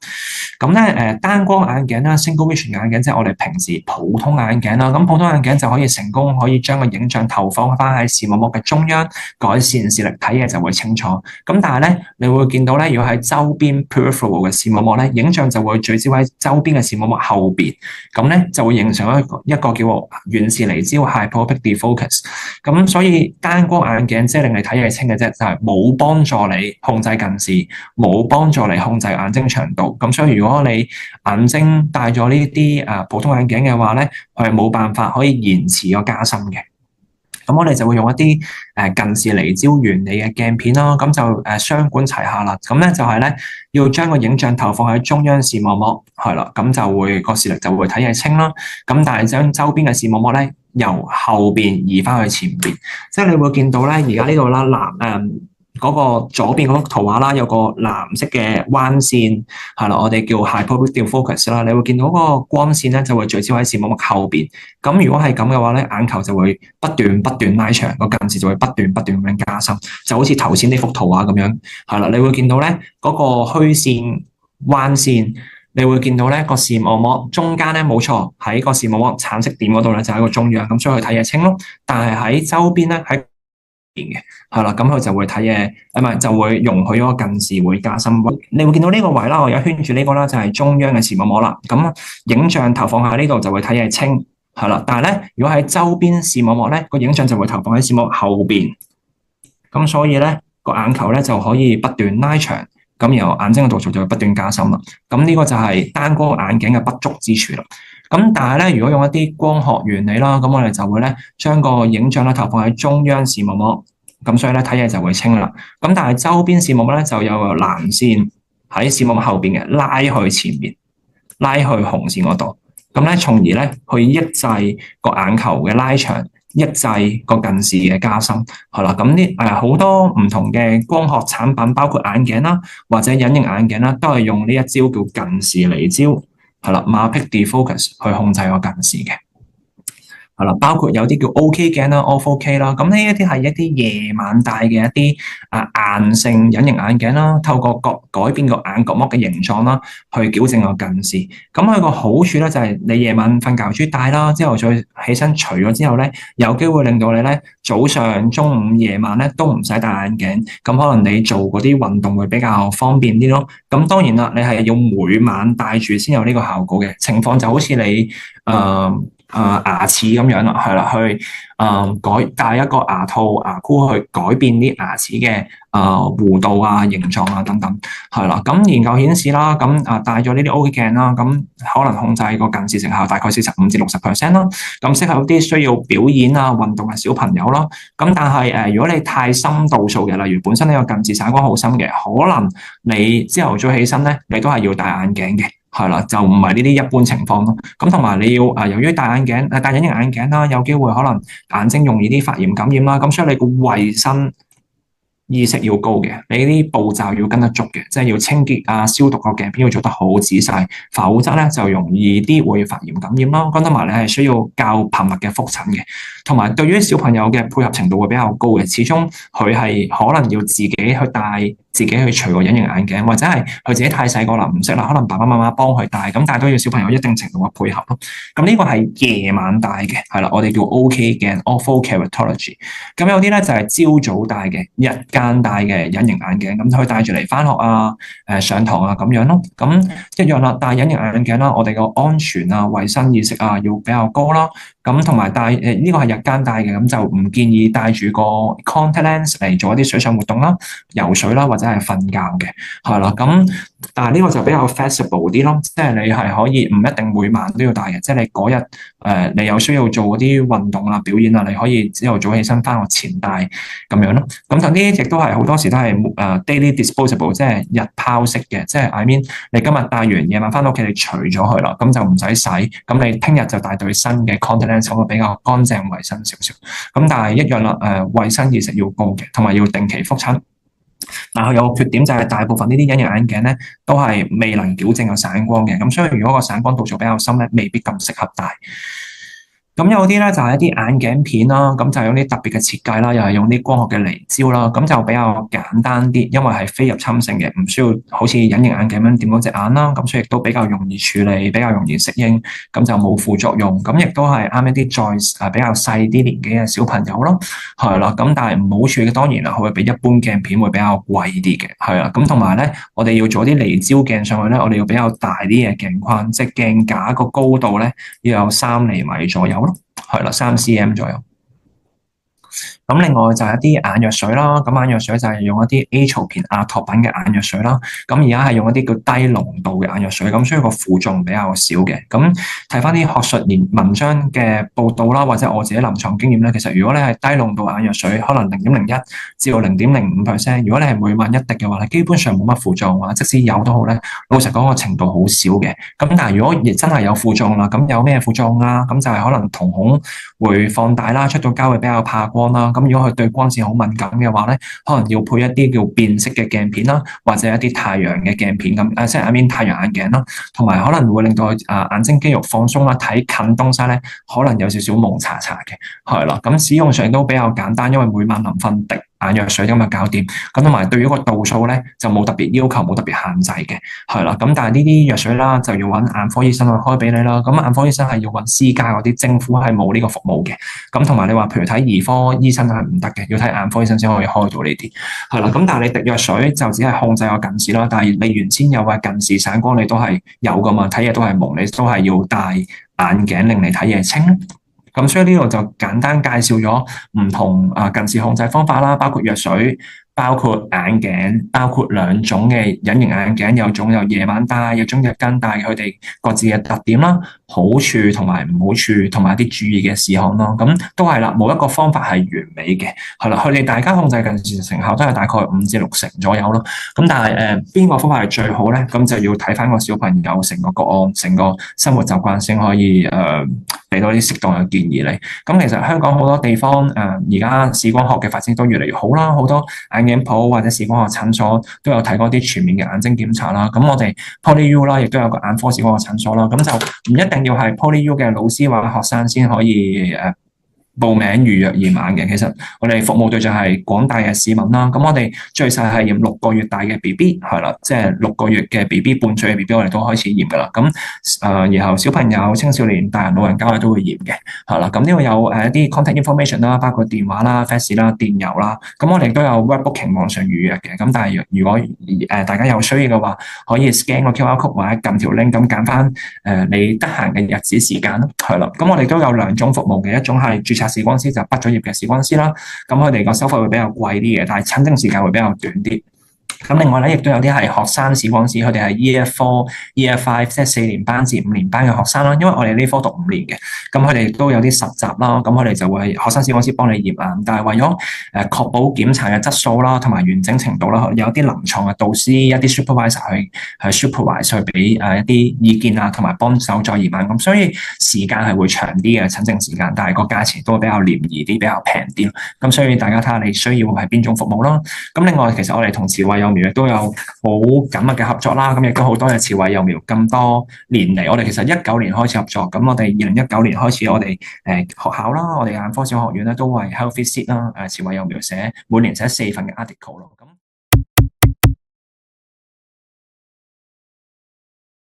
咁咧單光眼鏡啦 ，single vision 眼鏡即係我哋平時普通眼鏡啦。咁普通眼鏡就可以成功可以將個影像投放翻喺視網膜嘅中央，改善視力，睇嘢就會清楚。咁但係咧，你會見到咧，如果喺周邊 peripheral 嘅視網膜咧，影像就會聚焦喺周邊嘅視網膜後邊，咁咧就會形成一個叫遠視離焦 hyperopic defocus。咁所以單光眼鏡即係令你睇嘢清嘅啫，就係冇幫助你控制近視，冇幫助你控制眼睛長度。咁所以如果你眼睛戴咗呢啲普通眼鏡嘅話咧，佢係冇辦法可以延遲個加深嘅。咁我哋就會用一啲近視離焦原理嘅鏡片啦，咁就雙管齊下啦。咁咧就係咧要將個影像投放喺中央視網膜，係啦，咁就會個視力就會睇嘢清啦。咁但係將周邊嘅視網膜咧由後邊移翻去前邊，即係你會見到咧而家呢度啦嗰個左邊嗰幅圖畫啦，有個藍色嘅彎線，係啦，我哋叫 hyperopic defocus 啦。你會見到嗰個光線咧就會聚焦喺視網膜後邊。咁如果係咁嘅話咧，眼球就會不斷拉長，個近視就會不斷咁樣加深，就好似頭先呢幅圖畫咁樣，係啦。你會見到咧嗰個虛線彎線，你會見到咧個視網膜中間咧冇錯，喺個視網膜橙色點嗰度咧就喺個中央，咁所以佢睇嘢清咯。但係喺周邊咧喺嘅，係啦，咁佢就會睇嘢，唔係就會容許嗰個近視會加深。你會見到呢個位啦，我而家圈住呢個啦，就係中央嘅視網膜啦。咁影像投放喺呢度就會睇嘢清，係啦。但係咧，如果喺周邊視網膜咧，個影像就會投放喺視網膜後邊。咁所以咧，個眼球咧就可以不斷拉長，咁然後眼睛嘅度數就會不斷加深啦。咁呢個就係單光眼鏡嘅不足之處啦。咁但係咧，如果用一啲光學原理啦，咁我哋就會咧將個影像咧投放喺中央視網膜，咁所以咧睇嘢就會清啦。咁但係周邊視網膜咧就有個藍線喺視網膜後邊嘅拉去前面，拉去紅線嗰度，咁咧從而咧去抑制個眼球嘅拉長，抑制個近視嘅加深，係啦。咁呢好多唔同嘅光學產品，包括眼鏡啦，或者隱形眼鏡啦，都係用呢一招叫近視離焦，係啦，Myopic Defocus 去控制個近視嘅。係啦，包括有啲叫 OK 鏡啦、Off-OK 啦，咁呢一啲係一啲夜晚戴嘅一啲硬性隱形眼鏡啦，透過改變個眼角膜嘅形狀啦，去矯正個近視。咁佢個好處咧就係你夜晚瞓覺豬戴啦，之後再起身除咗之後咧，有機會令到你咧早上、中午、夜晚咧都唔使戴眼鏡，咁可能你做嗰啲運動會比較方便啲咯。咁當然啦，你係要每晚戴住先有呢個效果嘅情況，就好似你牙齒咁樣啦，係啦，去戴一個牙套、牙箍去改變啲牙齒嘅弧度啊、形狀啊等等，係啦。咁研究顯示啦，咁戴咗呢啲 OK 鏡啦，咁可能控制個近視成效大概45%至60%啦。咁適合啲需要表演啊、運動嘅小朋友啦。咁但係如果你太深度數嘅，例如本身呢個近視散光好深嘅，可能你朝頭早起身咧，你都係要戴眼鏡嘅。係啦，就唔係呢啲一般情況咯。咁同埋你要由於戴眼鏡戴隱形眼鏡啦，有機會可能眼睛容易啲發炎感染啦。咁所以你個衛生意識要高嘅，你啲步驟要跟得足嘅，即係要清潔啊、消毒個鏡片要做得好仔細，否則咧就容易啲會發炎感染啦。咁同埋你係需要較頻密嘅覆診嘅，同埋對於小朋友嘅配合程度會比較高嘅，始終佢係可能要自己去戴、自己去除個隱形眼鏡，或者係佢自己太細個啦，唔識啦，可能爸爸媽媽幫佢戴，咁但係都要小朋友一定程度嘅配合咯。咁呢個係夜晚戴嘅，係啦，我哋叫 OK 鏡 Ortho Keratology。咁有啲咧就係朝早戴嘅，日間戴嘅隱形眼鏡，咁佢戴住嚟返學啊、上堂啊咁樣咯。咁一樣啦，戴隱形眼鏡啦，我哋個安全啊、衛生意識啊要比較高啦。咁同埋戴呢個係日間戴嘅，咁就唔建議戴住個 contact lens 嚟做一啲水上活動啦、游水啦或者係瞓覺嘅，係啦。咁但係呢個就比較 flexible 啲咯，即係你係可以唔一定每晚都要戴嘅，即係你嗰日你有需要做嗰啲運動啊、表演啊，你可以朝頭早起身返學前戴咁樣咯。咁就呢啲亦都係好多時都係daily disposable，即係日拋式嘅，即係 I mean 你今日戴完，夜晚返到屋企你除咗佢啦，咁就唔使洗，咁你聽日就戴對新嘅 contact lens，會比較乾淨衞生少少。咁但係一樣啦，衞生意識要高嘅，同埋要定期覆診。但係佢有個缺點就係大部分呢啲隱形眼鏡咧都係未能矯正個散光嘅，咁所以如果個散光度數比較深咧，未必咁適合戴。咁有啲咧就係一啲眼鏡片啦，咁就係用啲特別嘅設計啦，又係用啲光學嘅離焦啦，咁就比較簡單啲，因為係非入侵性嘅，唔需要好似隱形眼鏡咁點到隻眼啦，咁所以亦都比較容易處理，比較容易適應，咁就冇副作用，咁亦都係啱一啲再比較細啲年紀嘅小朋友咯，係啦，咁但係唔好處嘅當然啦，佢會比一般鏡片會比較貴啲嘅，係啦，咁同埋咧，我哋要做啲離焦鏡上去咧，我哋要比較大啲嘅鏡框，即係鏡架個高度咧要有3厘米左右咯。係啦，3 cm 左右。咁另外就係一啲眼藥水啦，咁眼藥水就係用一啲 A 槽片亞托品嘅眼藥水啦。咁而家係用一啲叫低濃度嘅眼藥水，咁所以個負重比較少嘅。咁睇翻啲學術文章嘅報道啦，或者我自己臨床經驗咧，其實如果你係低濃度眼藥水，可能0.01至到0.05%，如果你係每晚1滴嘅話咧，基本上冇乜副作用啊。即使有都好咧，老實講個程度好少嘅。咁但係如果亦真係有副作用啦，咁有咩副作用啦？咁就係可能瞳孔會放大啦，出到街會比較怕光啦。咁如果佢對光線好敏感嘅話咧，可能要配一啲叫變色嘅鏡片啦，或者一啲太陽嘅鏡片咁，即係 I mean 太陽眼鏡啦，同埋可能會令到眼睛肌肉放鬆啦，睇近東西咧可能有少少蒙查查嘅，係啦。咁使用上都比較簡單，因為每晚臨瞓滴眼藥水咁就搞掂。咁同埋對於個度數咧就冇特別要求，冇特別限制嘅，係啦。咁但係呢啲藥水啦就要揾眼科醫生去開俾你啦。咁眼科醫生係要揾私家嗰啲，政府係冇呢個服務嘅。咁同埋你話譬如睇兒科醫生係唔得嘅，要睇眼科醫生先可以開到呢啲，係啦。咁但係你滴藥水就只係控制個近視啦，但係你原先有嘅近視散光你都係有噶嘛，睇嘢都係蒙，你都係要戴眼鏡令你睇嘢清。咁所以呢度就簡單介紹咗唔同近視控制方法啦，包括藥水，包括眼鏡，包括兩種嘅隱形眼鏡，有種有夜晚戴，有種日間戴，佢哋各自嘅特點啦、好處同埋唔好處，同埋一啲注意嘅事項咯。咁都係啦，冇一個方法係完美嘅，係啦。佢哋大家控制近視成效都係大概5至6成左右咯。咁但係邊個方法係最好咧？咁就要睇翻個小朋友成個個案、成個生活習慣先可以俾到啲適當嘅建議你。咁其實香港好多地方而家視光學嘅發展都越嚟越好啦，好多眼鏡鋪或者視光學診所都有提過啲全面嘅眼睛檢查啦。咁我哋 PolyU 啦，亦都有個眼科視光學診所啦。咁就唔一定要係 PolyU 嘅老師或者學生先可以報名預約驗眼嘅。其實我哋服務對象係廣大嘅市民啦。咁我哋最細係驗6個月大嘅 BB 係啦，即係6個月嘅 BB 半歲嘅 BB 我哋都開始驗噶啦。咁然後小朋友、青少年、大人、老人家我哋都會驗嘅，係啦。咁呢度有一啲 contact information 啦，包括電話啦、fax 啦、電郵啦。咁我哋都有 web booking 網上預約嘅。咁但係如果大家有需要嘅話，可以 scan 個 QR code 或者撳條 link，咁揀翻你得閒嘅日子時間咯，係啦。咁我哋都有兩種服務嘅，一種係註冊視光師，就畢咗業嘅視光師啦。咁佢哋個收費會比較貴啲嘅，但係診症時間會比較短啲。咁另外咧，亦都有啲係學生視光師，佢哋係 Year 4、Year 5，即係4年班至5年班嘅學生啦。因為我哋呢科讀5年嘅，咁佢哋都有啲實習啦。咁佢哋就會係學生視光師幫你驗眼，但係為咗確保檢查嘅質素啦，同埋完整程度啦，有啲臨床嘅導師、一啲 supervisor 去 supervise 去俾一啲意見啊，同埋幫手再驗眼。咁所以時間係會長啲嘅診症時間，但係個價錢都會比較廉宜啲，比較平啲。咁所以大家睇下你需要係邊種服務啦。咁另外其實我哋同慈惠幼苗亦都有好緊密嘅合作啦。咁亦都好多謝慈惠幼苗咁多年嚟，我哋其實19年開始合作。咁我哋2019年開始，我哋學校啦，我哋眼科小學院咧都為 Healthy Seed 啦，慈惠幼苗每年寫4份嘅 article 咯。